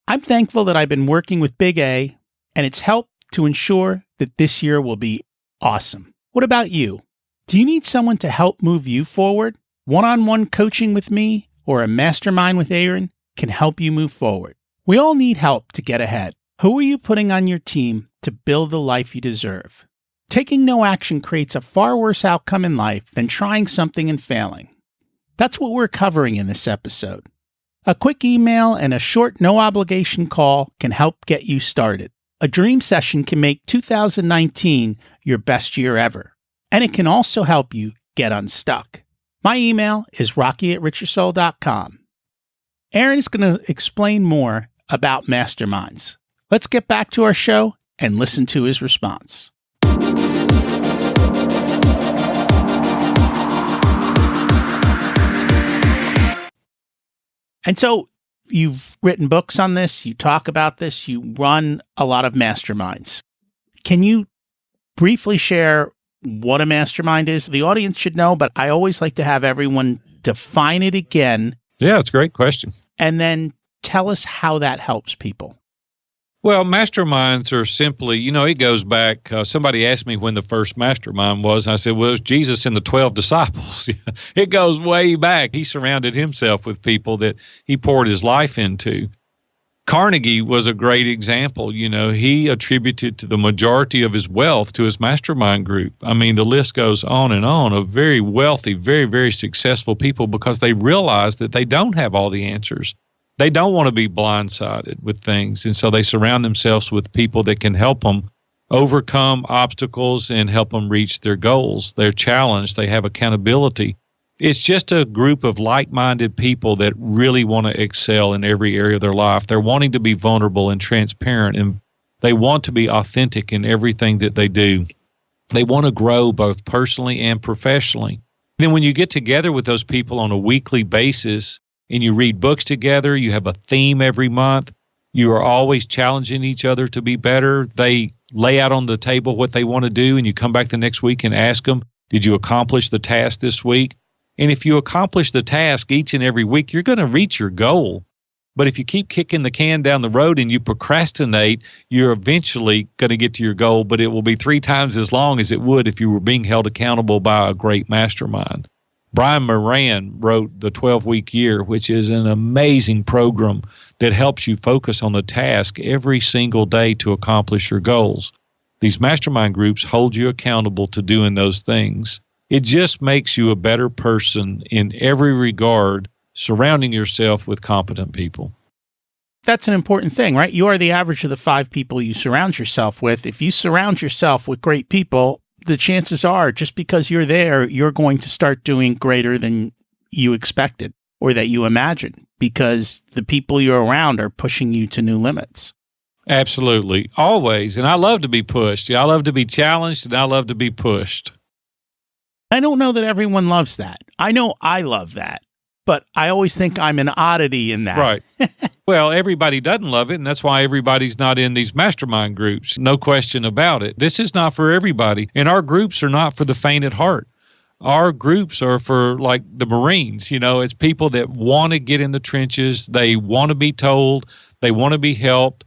I'm thankful that I've been working with Big A, and it's helped to ensure that this year will be awesome. What about you? Do you need someone to help move you forward? One-on-one coaching with me or a mastermind with Aaron can help you move forward. We all need help to get ahead. Who are you putting on your team to build the life you deserve? Taking no action creates a far worse outcome in life than trying something and failing. That's what we're covering in this episode. A quick email and a short no-obligation call can help get you started. A dream session can make 2019 your best year ever, and it can also help you get unstuck. My email is rocky@richyoursoul.com. Aaron is going to explain more about masterminds. Let's get back to our show and listen to his response. And so you've written books on this, you talk about this, you run a lot of masterminds. Can you briefly share what a mastermind is? The audience should know, but I always like to have everyone define it again. Yeah, it's a great question. And then tell us how that helps people. Well, masterminds are simply, it goes back. Somebody asked me when the first mastermind was. And I said, well, it was Jesus and the 12 disciples. It goes way back. He surrounded himself with people that he poured his life into. Carnegie was a great example. He attributed to the majority of his wealth to his mastermind group. I mean, the list goes on and on of very wealthy, very, very successful people because they realize that they don't have all the answers. They don't want to be blindsided with things. And so they surround themselves with people that can help them overcome obstacles and help them reach their goals. They're challenged. They have accountability. It's just a group of like-minded people that really want to excel in every area of their life. They're wanting to be vulnerable and transparent, and they want to be authentic in everything that they do. They want to grow both personally and professionally. Then when you get together with those people on a weekly basis, and you read books together, you have a theme every month, you are always challenging each other to be better. They lay out on the table what they want to do, and you come back the next week and ask them, did you accomplish the task this week? And if you accomplish the task each and every week, you're going to reach your goal. But if you keep kicking the can down the road and you procrastinate, you're eventually going to get to your goal, but it will be 3 times as long as it would if you were being held accountable by a great mastermind. Brian Moran wrote The 12-Week Year, which is an amazing program that helps you focus on the task every single day to accomplish your goals. These mastermind groups hold you accountable to doing those things. It just makes you a better person in every regard, surrounding yourself with competent people. That's an important thing, right? You are the average of the 5 people you surround yourself with. If you surround yourself with great people, the chances are, just because you're there, you're going to start doing greater than you expected or that you imagined, because the people you're around are pushing you to new limits. Absolutely. Always. And I love to be pushed. I love to be challenged, and I love to be pushed. I don't know that everyone loves that. I know I love that, but I always think I'm an oddity in that. Right. Well, everybody doesn't love it, and that's why everybody's not in these mastermind groups. No question about it. This is not for everybody, and our groups are not for the faint at heart. Our groups are for, like, the Marines. It's people that want to get in the trenches. They want to be told. They want to be helped.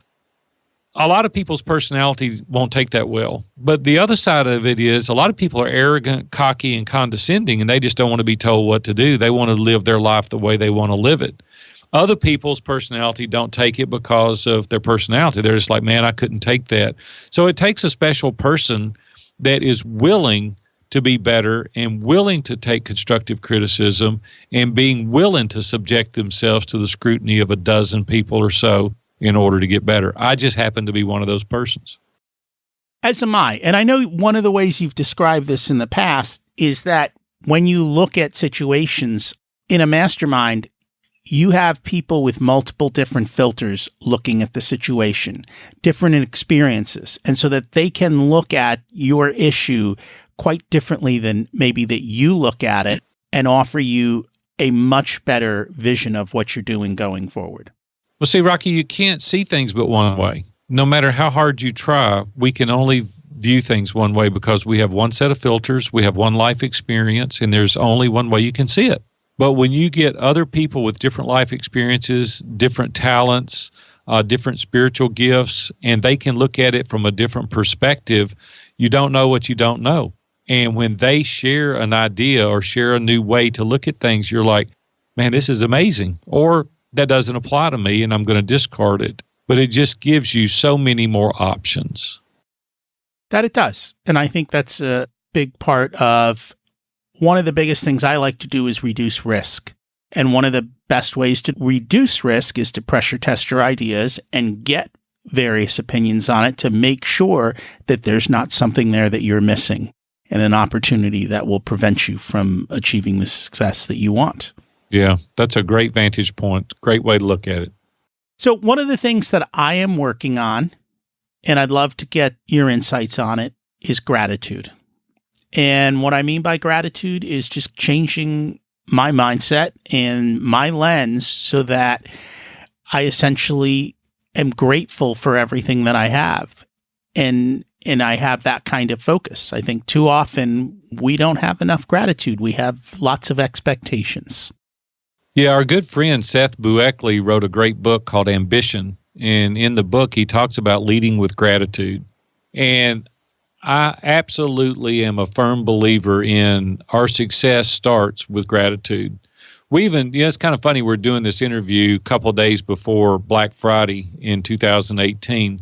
A lot of people's personality won't take that well. But the other side of it is a lot of people are arrogant, cocky, and condescending, and they just don't want to be told what to do. They want to live their life the way they want to live it. Other people's personality don't take it because of their personality. They're just like, man, I couldn't take that. So it takes a special person that is willing to be better and willing to take constructive criticism and being willing to subject themselves to the scrutiny of a dozen people or so in order to get better. I just happen to be one of those persons. As am I. And I know one of the ways you've described this in the past is that when you look at situations in a mastermind, you have people with multiple different filters looking at the situation, different experiences, and so that they can look at your issue quite differently than maybe that you look at it and offer you a much better vision of what you're doing going forward. Well, see, Rocky, you can't see things but one way. No matter how hard you try, we can only view things one way because we have one set of filters, we have one life experience, and there's only one way you can see it. But when you get other people with different life experiences, different talents, different spiritual gifts, and they can look at it from a different perspective, you don't know what you don't know. And when they share an idea or share a new way to look at things, you're like, man, this is amazing. Or that doesn't apply to me and I'm going to discard it. But it just gives you so many more options. That it does. And I think that's a big part of one of the biggest things I like to do is reduce risk. And one of the best ways to reduce risk is to pressure test your ideas and get various opinions on it to make sure that there's not something there that you're missing and an opportunity that will prevent you from achieving the success that you want. Yeah, that's a great vantage point. Great way to look at it. So one of the things that I am working on, and I'd love to get your insights on it, is gratitude. And what I mean by gratitude is just changing my mindset and my lens so that I essentially am grateful for everything that I have. And I have that kind of focus. I think too often we don't have enough gratitude. We have lots of expectations. Yeah, our good friend Seth Bueckley wrote a great book called Ambition. And in the book, he talks about leading with gratitude. And I absolutely am a firm believer in our success starts with gratitude. It's kind of funny, we're doing this interview a couple of days before Black Friday in 2018.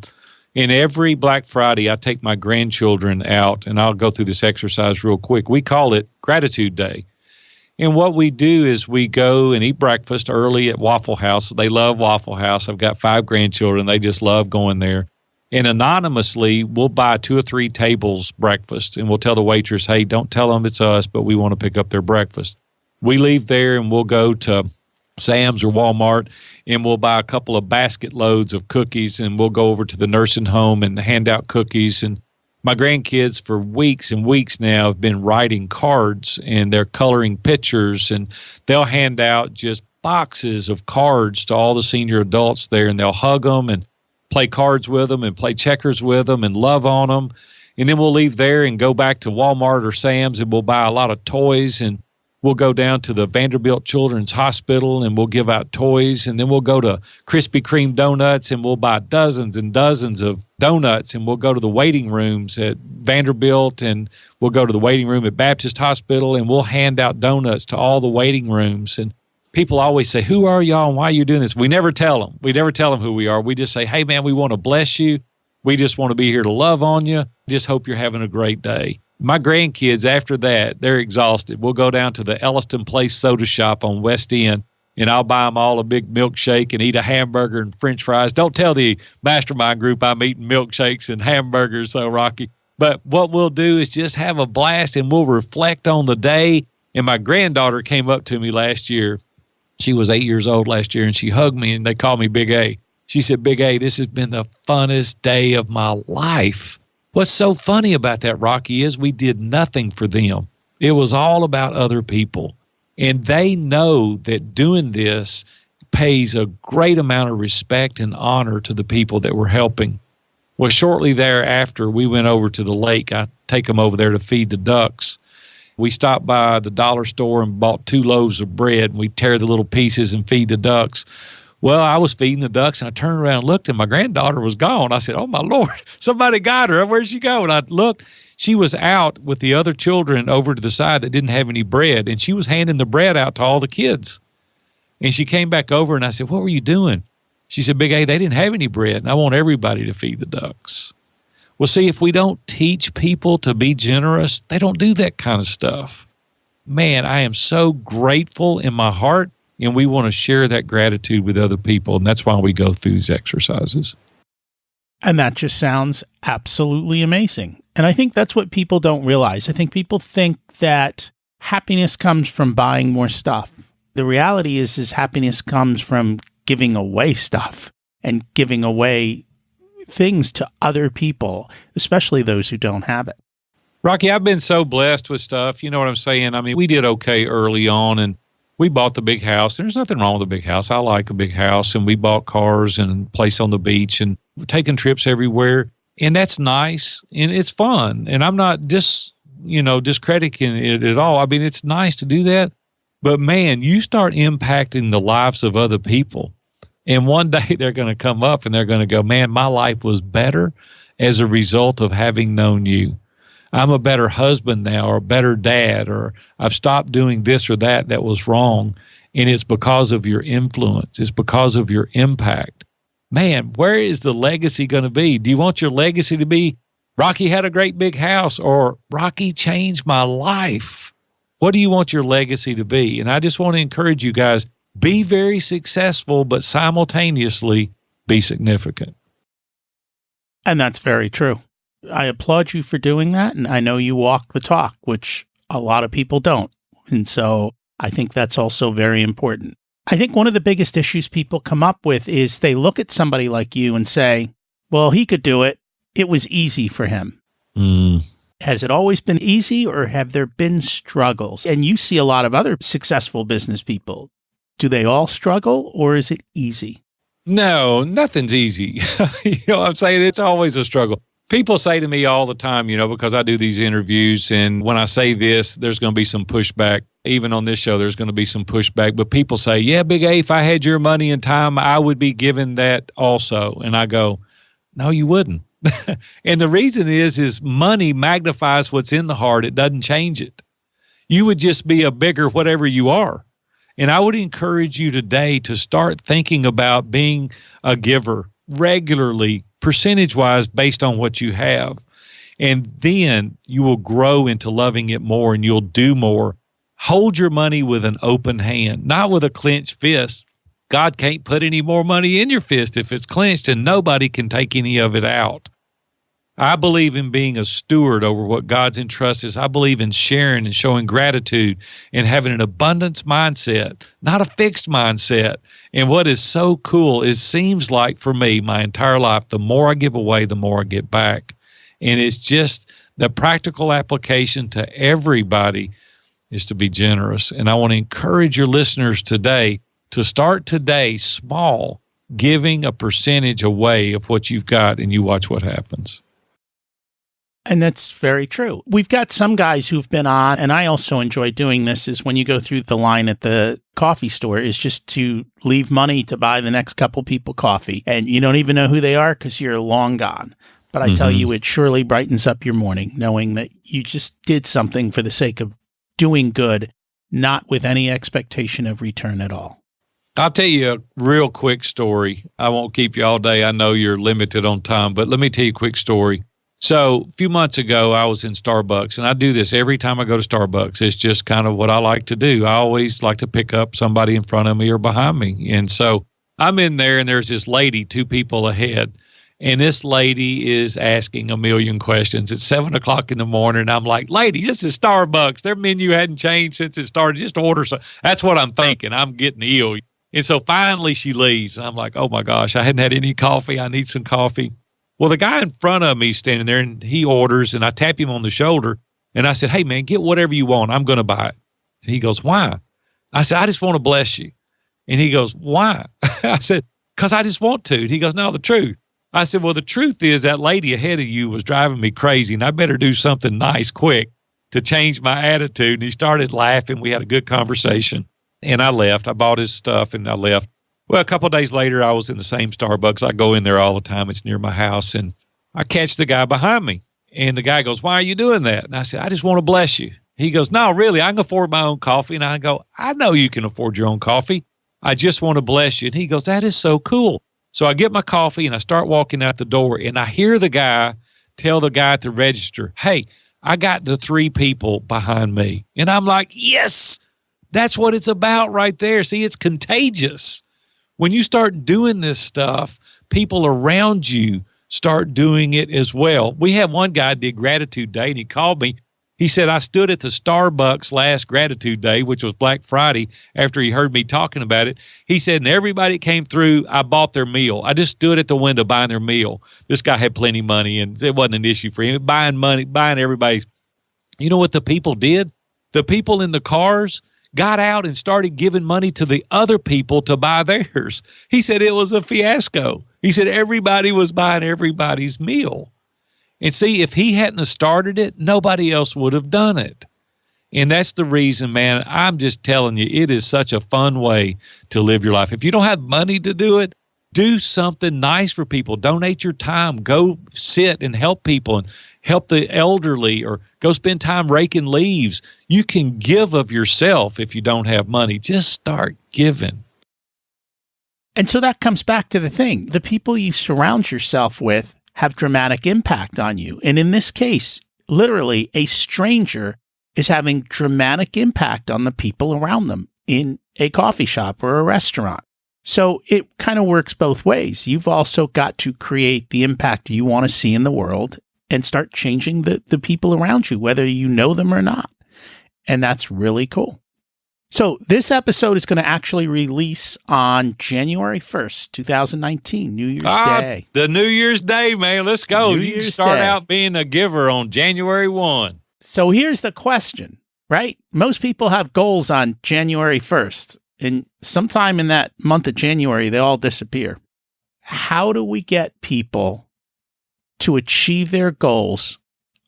And every Black Friday, I take my grandchildren out, and I'll go through this exercise real quick. We call it Gratitude Day. And what we do is we go and eat breakfast early at Waffle House. They love Waffle House. I've got 5 grandchildren. They just love going there. And anonymously, we'll buy 2 or 3 tables breakfast, and we'll tell the waitress, hey, don't tell them it's us, but we want to pick up their breakfast. We leave there, and we'll go to Sam's or Walmart, and we'll buy a couple of basket loads of cookies, and we'll go over to the nursing home and hand out cookies. And my grandkids for weeks and weeks now have been writing cards, and they're coloring pictures, and they'll hand out just boxes of cards to all the senior adults there, and they'll hug them and play cards with them and play checkers with them and love on them. And then we'll leave there and go back to Walmart or Sam's, and we'll buy a lot of toys, and we'll go down to the Vanderbilt Children's Hospital and we'll give out toys. And then we'll go to Krispy Kreme Donuts and we'll buy dozens and dozens of donuts. And we'll go to the waiting rooms at Vanderbilt, and we'll go to the waiting room at Baptist Hospital, and we'll hand out donuts to all the waiting rooms. And people always say, who are y'all and why are you doing this? We never tell them. We never tell them who we are. We just say, hey, man, we want to bless you. We just want to be here to love on you. Just hope you're having a great day. My grandkids, after that, they're exhausted. We'll go down to the Elliston Place soda shop on West End, and I'll buy them all a big milkshake and eat a hamburger and French fries. Don't tell the mastermind group I'm eating milkshakes and hamburgers, though, Rocky. But what we'll do is just have a blast, and we'll reflect on the day. And my granddaughter came up to me last year. She was 8 years old last year, and she hugged me, and they called me Big A. She said, Big A, this has been the funnest day of my life. What's so funny about that, Rocky, is we did nothing for them. It was all about other people. And they know that doing this pays a great amount of respect and honor to the people that we're helping. Well, shortly thereafter, we went over to the lake. I take them over there to feed the ducks. We stopped by the dollar store and bought 2 loaves of bread, and we tear the little pieces and feed the ducks. Well, I was feeding the ducks, and I turned around and looked, and my granddaughter was gone. I said, oh, my Lord, somebody got her. Where'd she go? And I looked. She was out with the other children over to the side that didn't have any bread, and she was handing the bread out to all the kids. And she came back over, and I said, what were you doing? She said, Big A, they didn't have any bread, and I want everybody to feed the ducks. Well, see, if we don't teach people to be generous, they don't do that kind of stuff. Man, I am so grateful in my heart. And we want to share that gratitude with other people. And that's why we go through these exercises. And that just sounds absolutely amazing. And I think that's what people don't realize. I think people think that happiness comes from buying more stuff. The reality is happiness comes from giving away stuff and giving away things to other people, especially those who don't have it. Rocky, I've been so blessed with stuff. You know what I'm saying? I mean, we did okay early on, and we bought the big house. There's nothing wrong with a big house. I like a big house. And we bought cars and a place on the beach and taking trips everywhere. And that's nice. And it's fun. And I'm not discrediting it at all. I mean, it's nice to do that. But man, you start impacting the lives of other people. And one day they're going to come up and they're going to go, man, my life was better as a result of having known you. I'm a better husband now, or a better dad, or I've stopped doing this or that was wrong. And it's because of your influence. It's because of your impact. Man, where is the legacy going to be? Do you want your legacy to be, Rocky had a great big house, or Rocky changed my life? What do you want your legacy to be? And I just want to encourage you guys, be very successful, but simultaneously be significant. And that's very true. I applaud you for doing that, and I know you walk the talk, which a lot of people don't. And so I think that's also very important. I think one of the biggest issues people come up with is they look at somebody like you and say, well, he could do it. It was easy for him. Has it always been easy, or have there been struggles? And you see a lot of other successful business people. Do they all struggle, or is it easy? No, nothing's easy. I'm saying it's always a struggle. People say to me all the time, because I do these interviews, and when I say this, there's going to be some pushback. Even on this show, there's going to be some pushback. But people say, yeah, Big A, if I had your money and time, I would be given that also. And I go, no, you wouldn't. And the reason is money magnifies what's in the heart. It doesn't change it. You would just be a bigger whatever you are. And I would encourage you today to start thinking about being a giver regularly, percentage-wise, based on what you have. And then you will grow into loving it more, and you'll do more. Hold your money with an open hand, not with a clenched fist. God can't put any more money in your fist if it's clenched, and nobody can take any of it out. I believe in being a steward over what God's entrusted us. I believe in sharing and showing gratitude and having an abundance mindset, not a fixed mindset. And what is so cool is, seems like for me, my entire life, the more I give away, the more I get back. And it's just the practical application to everybody is to be generous. And I want to encourage your listeners today to start today small, giving a percentage away of what you've got, and you watch what happens. And that's very true. We've got some guys who've been on, and I also enjoy doing this, is when you go through the line at the coffee store, is just to leave money to buy the next couple people coffee. And you don't even know who they are because you're long gone. But I tell you, it surely brightens up your morning knowing that you just did something for the sake of doing good, not with any expectation of return at all. I'll tell you a real quick story. I won't keep you all day. I know you're limited on time, but let me tell you a quick story. So a few months ago, I was in Starbucks, and I do this every time I go to Starbucks. It's just kind of what I like to do. I always like to pick up somebody in front of me or behind me. And so I'm in there, and there's this lady 2 people ahead. And this lady is asking a million questions. It's 7 o'clock in the morning. And I'm like, lady, this is Starbucks. Their menu hadn't changed since it started. Just order some. That's what I'm thinking. I'm getting ill. And so finally she leaves. And I'm like, oh my gosh, I hadn't had any coffee. I need some coffee. Well, the guy in front of me is standing there, and he orders, and I tap him on the shoulder. And I said, hey, man, get whatever you want. I'm going to buy it. And he goes, why? I said, I just want to bless you. And he goes, why? I said, because I just want to. And he goes, no, the truth. I said, well, the truth is that lady ahead of you was driving me crazy, and I better do something nice quick to change my attitude. And he started laughing. We had a good conversation, and I left. I bought his stuff, and I left. Well, a couple of days later, I was in the same Starbucks. I go in there all the time. It's near my house, and I catch the guy behind me, and the guy goes, why are you doing that? And I said, I just want to bless you. He goes, no, really, I can afford my own coffee. And I go, I know you can afford your own coffee. I just want to bless you. And he goes, that is so cool. So I get my coffee, and I start walking out the door, and I hear the guy tell the guy at the register, hey, I got the 3 people behind me. And I'm like, yes, that's what it's about right there. See, it's contagious. When you start doing this stuff, people around you start doing it as well. We had one guy did Gratitude Day, and he called me. He said, I stood at the Starbucks last Gratitude Day, which was Black Friday, after he heard me talking about it. He said, and everybody came through, I bought their meal. I just stood at the window buying their meal. This guy had plenty of money, and it wasn't an issue for him. Buying everybody's. You know what the people did? The people in the cars got out and started giving money to the other people to buy theirs. He said it was a fiasco. He said everybody was buying everybody's meal. And see, if he hadn't started it, nobody else would have done it. And that's the reason, man, I'm just telling you, it is such a fun way to live your life. If you don't have money to do it, do something nice for people. Donate your time. Go sit and help people and help the elderly, or go spend time raking leaves. You can give of yourself if you don't have money. Just start giving. And so that comes back to the thing. The people you surround yourself with have dramatic impact on you. And in this case, literally, a stranger is having dramatic impact on the people around them in a coffee shop or a restaurant. So it kind of works both ways. You've also got to create the impact you want to see in the world and start changing the people around you, whether you know them or not. And that's really cool. So this episode is going to actually release on January 1st, 2019, New Year's Day. The New Year's Day, man. Let's go. New You can Year's start Day. out being a giver on January 1. So here's the question, right? Most people have goals on January 1st, and sometime in that month of January, they all disappear. How do we get people to achieve their goals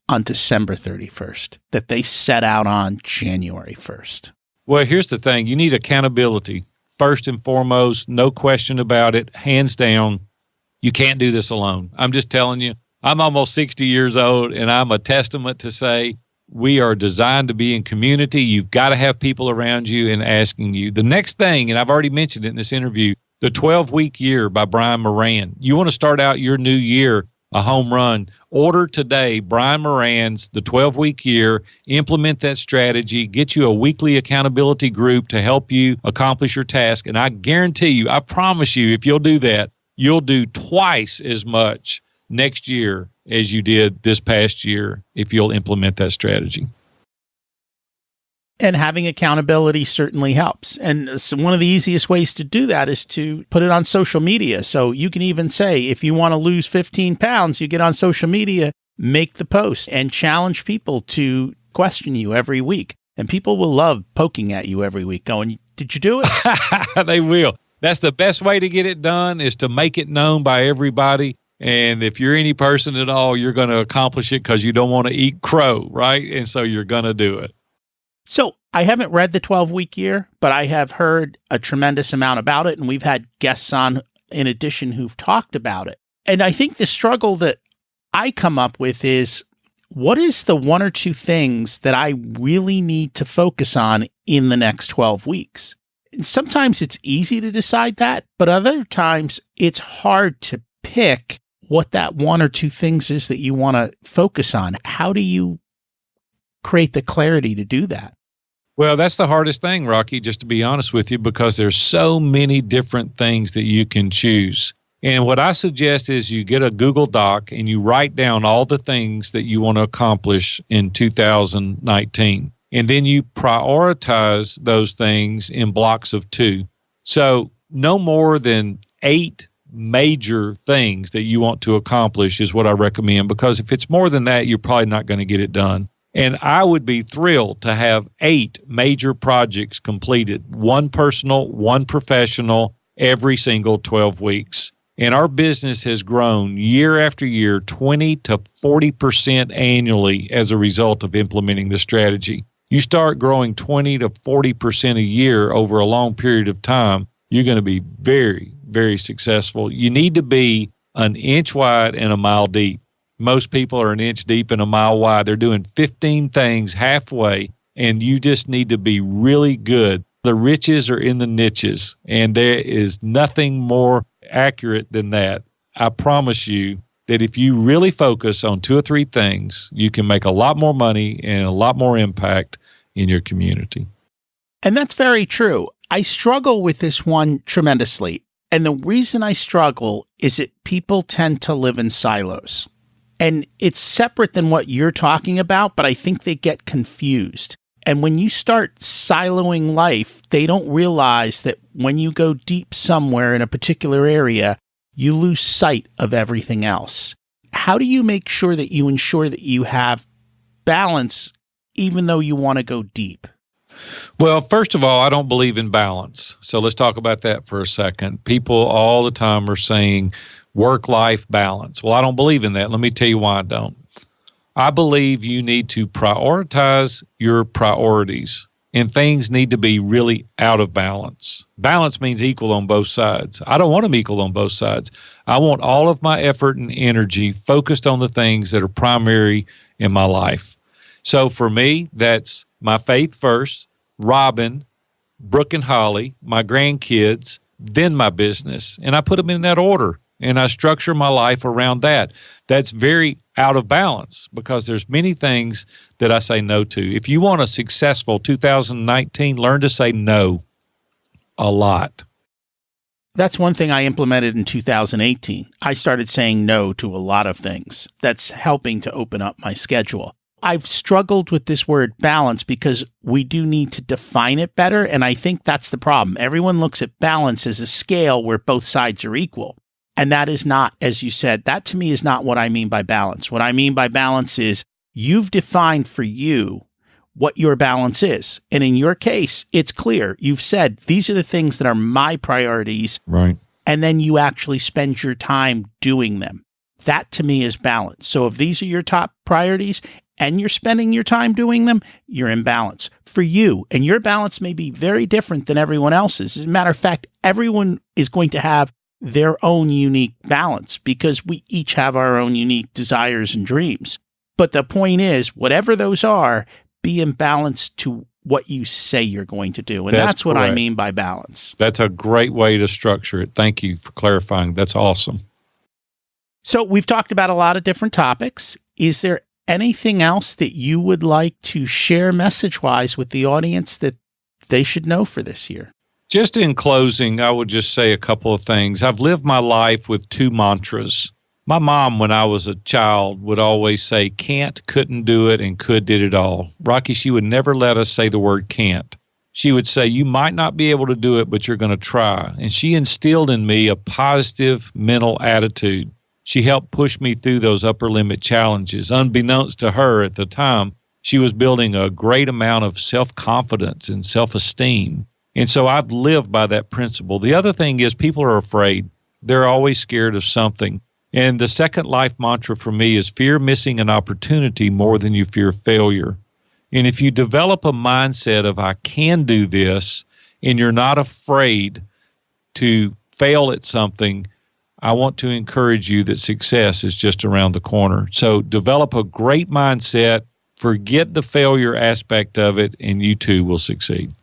on December 31st that they set out on January 1st? Well, here's the thing. You need accountability. First and foremost, no question about it, hands down. You can't do this alone. I'm just telling you, I'm almost 60 years old, and I'm a testament to say we are designed to be in community. You've got to have people around you and asking you. The next thing, and I've already mentioned it in this interview, the 12-week year by Brian Moran. You want to start out your new year a home run. Order today Brian Moran's The 12-Week Year. Implement that strategy. Get you a weekly accountability group to help you accomplish your task. And I guarantee you, I promise you, if you'll do that, you'll do twice as much next year as you did this past year if you'll implement that strategy. And having accountability certainly helps. And so one of the easiest ways to do that is to put it on social media. So you can even say, if you want to lose 15 pounds, you get on social media, make the post, and challenge people to question you every week. And people will love poking at you every week, going, did you do it? They will. That's the best way to get it done, is to make it known by everybody. And if you're any person at all, you're going to accomplish it because you don't want to eat crow, right? And so you're going to do it. So I haven't read the 12-week year, but I have heard a tremendous amount about it. And we've had guests on in addition who've talked about it. And I think the struggle that I come up with is, what is the one or two things that I really need to focus on in the next 12 weeks? And sometimes it's easy to decide that, but other times it's hard to pick what that one or two things is that you want to focus on. How do you create the clarity to do that? Well, that's the hardest thing, Rocky, just to be honest with you, because there's so many different things that you can choose. And what I suggest is you get a Google Doc and you write down all the things that you want to accomplish in 2019. And then you prioritize those things in blocks of 2. So no more than 8 major things that you want to accomplish is what I recommend, because if it's more than that, you're probably not going to get it done. And I would be thrilled to have 8 major projects completed, 1 personal, 1 professional, every single 12 weeks. And our business has grown year after year, 20 to 40% annually as a result of implementing the strategy. You start growing 20 to 40% a year over a long period of time, you're going to be very, very successful. You need to be an inch wide and a mile deep. Most people are an inch deep and a mile wide. They're doing 15 things halfway, and you just need to be really good. The riches are in the niches, and there is nothing more accurate than that. I promise you that if you really focus on 2 or 3 things, you can make a lot more money and a lot more impact in your community. And that's very true. I struggle with this one tremendously. And the reason I struggle is that people tend to live in silos. And it's separate than what you're talking about, but I think they get confused. And when you start siloing life, they don't realize that when you go deep somewhere in a particular area, you lose sight of everything else. How do you make sure that you ensure that you have balance, even though you want to go deep? Well, first of all, I don't believe in balance. So let's talk about that for a second. People all the time are saying work-life balance. Well, I don't believe in that. Let me tell you why I don't. I believe you need to prioritize your priorities, and things need to be really out of balance. Balance means equal on both sides. I don't want them equal on both sides. I want all of my effort and energy focused on the things that are primary in my life. So for me, that's my faith first, Robin, Brooke and Holly, my grandkids, then my business. And I put them in that order, and I structure my life around that. That's very out of balance because there's many things that I say no to. If you want a successful 2019, learn to say no a lot. That's one thing I implemented in 2018. I started saying no to a lot of things. That's helping to open up my schedule. I've struggled with this word balance because we do need to define it better. And I think that's the problem. Everyone looks at balance as a scale where both sides are equal. And that is not, as you said, that to me is not what I mean by balance. What I mean by balance is you've defined for you what your balance is. And in your case, it's clear. You've said, these are the things that are my priorities. Right. And then you actually spend your time doing them. That to me is balance. So if these are your top priorities and you're spending your time doing them, you're in balance for you. And your balance may be very different than everyone else's. As a matter of fact, everyone is going to have their own unique balance because we each have our own unique desires and dreams. But the point is, whatever those are, be in balance to what you say you're going to do. And that's what I mean by balance. That's a great way to structure it. Thank you for clarifying. That's awesome. So we've talked about a lot of different topics. Is there anything else that you would like to share message-wise with the audience that they should know for this year? Just in closing, I would just say a couple of things. I've lived my life with two mantras. My mom, when I was a child, would always say, can't, couldn't do it, and could did it all. Rocky, she would never let us say the word can't. She would say, you might not be able to do it, but you're going to try. And she instilled in me a positive mental attitude. She helped push me through those upper limit challenges. Unbeknownst to her at the time, she was building a great amount of self-confidence and self-esteem. And so I've lived by that principle. The other thing is people are afraid. They're always scared of something. And the second life mantra for me is fear missing an opportunity more than you fear failure. And if you develop a mindset of I can do this and you're not afraid to fail at something, I want to encourage you that success is just around the corner. So develop a great mindset, forget the failure aspect of it, and you too will succeed.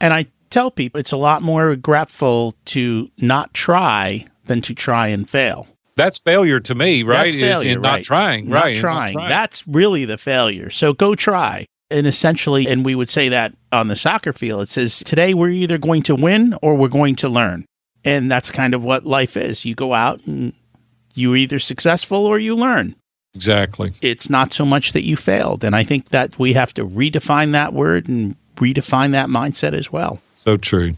And I tell people it's a lot more regretful to not try than to try and fail. That's failure to me, right? That's failure, is in not right. trying, not right? Trying. Not trying. That's really the failure. So go try. And essentially, and we would say that on the soccer field, it says, today we're either going to win or we're going to learn. And that's kind of what life is. You go out and you're either successful or you learn. Exactly. It's not so much that you failed. And I think that we have to redefine that word and redefine that mindset as well. So true.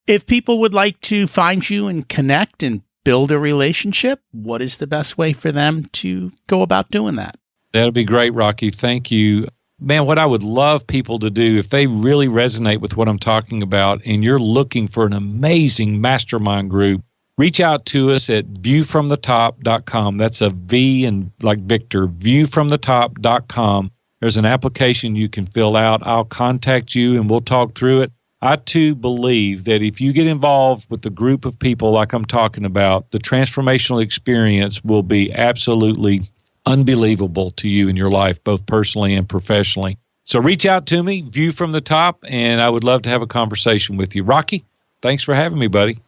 If people would like to find you and connect and build a relationship, what is the best way for them to go about doing that? That'd be great, Rocky. Thank you. Man, what I would love people to do, if they really resonate with what I'm talking about and you're looking for an amazing mastermind group, reach out to us at viewfromthetop.com. That's a V and like Victor, viewfromthetop.com. There's an application you can fill out. I'll contact you and we'll talk through it. I too believe that if you get involved with the group of people like I'm talking about, the transformational experience will be absolutely unbelievable to you in your life, both personally and professionally. So reach out to me, View from the Top, and I would love to have a conversation with you. Rocky, thanks for having me, buddy.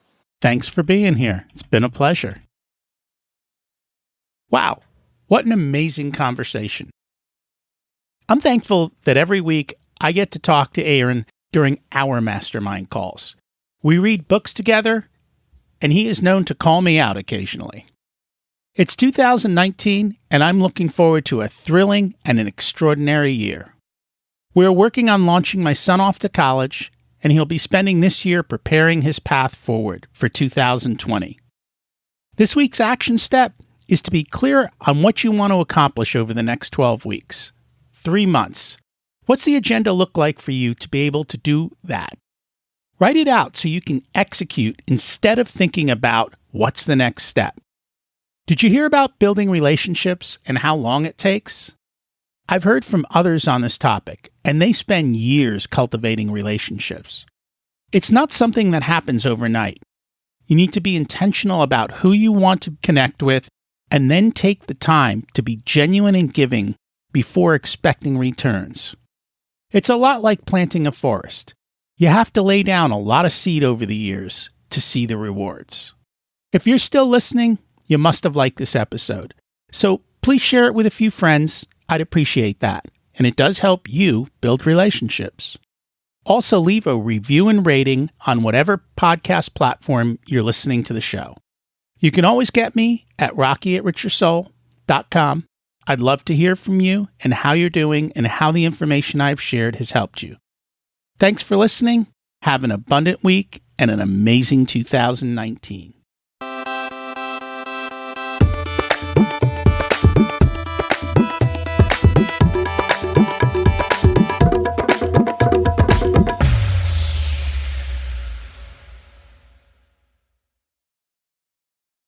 Thanks for being here. It's been a pleasure. Wow, what an amazing conversation. I'm thankful that every week I get to talk to Aaron during our mastermind calls. We read books together, and he is known to call me out occasionally. It's 2019, and I'm looking forward to a thrilling and an extraordinary year. We're working on launching my son off to college, and he'll be spending this year preparing his path forward for 2020. This week's action step is to be clear on what you want to accomplish over the next 12 weeks. 3 months. What's the agenda look like for you to be able to do that? Write it out so you can execute instead of thinking about what's the next step. Did you hear about building relationships and how long it takes? I've heard from others on this topic, and they spend years cultivating relationships. It's not something that happens overnight. You need to be intentional about who you want to connect with, and then take the time to be genuine and giving before expecting returns. It's a lot like planting a forest. You have to lay down a lot of seed over the years to see the rewards. If you're still listening, you must have liked this episode. So please share it with a few friends. I'd appreciate that. And it does help you build relationships. Also, leave a review and rating on whatever podcast platform you're listening to the show. You can always get me at rocky@richyoursoul.com. I'd love to hear from you and how you're doing and how the information I've shared has helped you. Thanks for listening. Have an abundant week and an amazing 2019.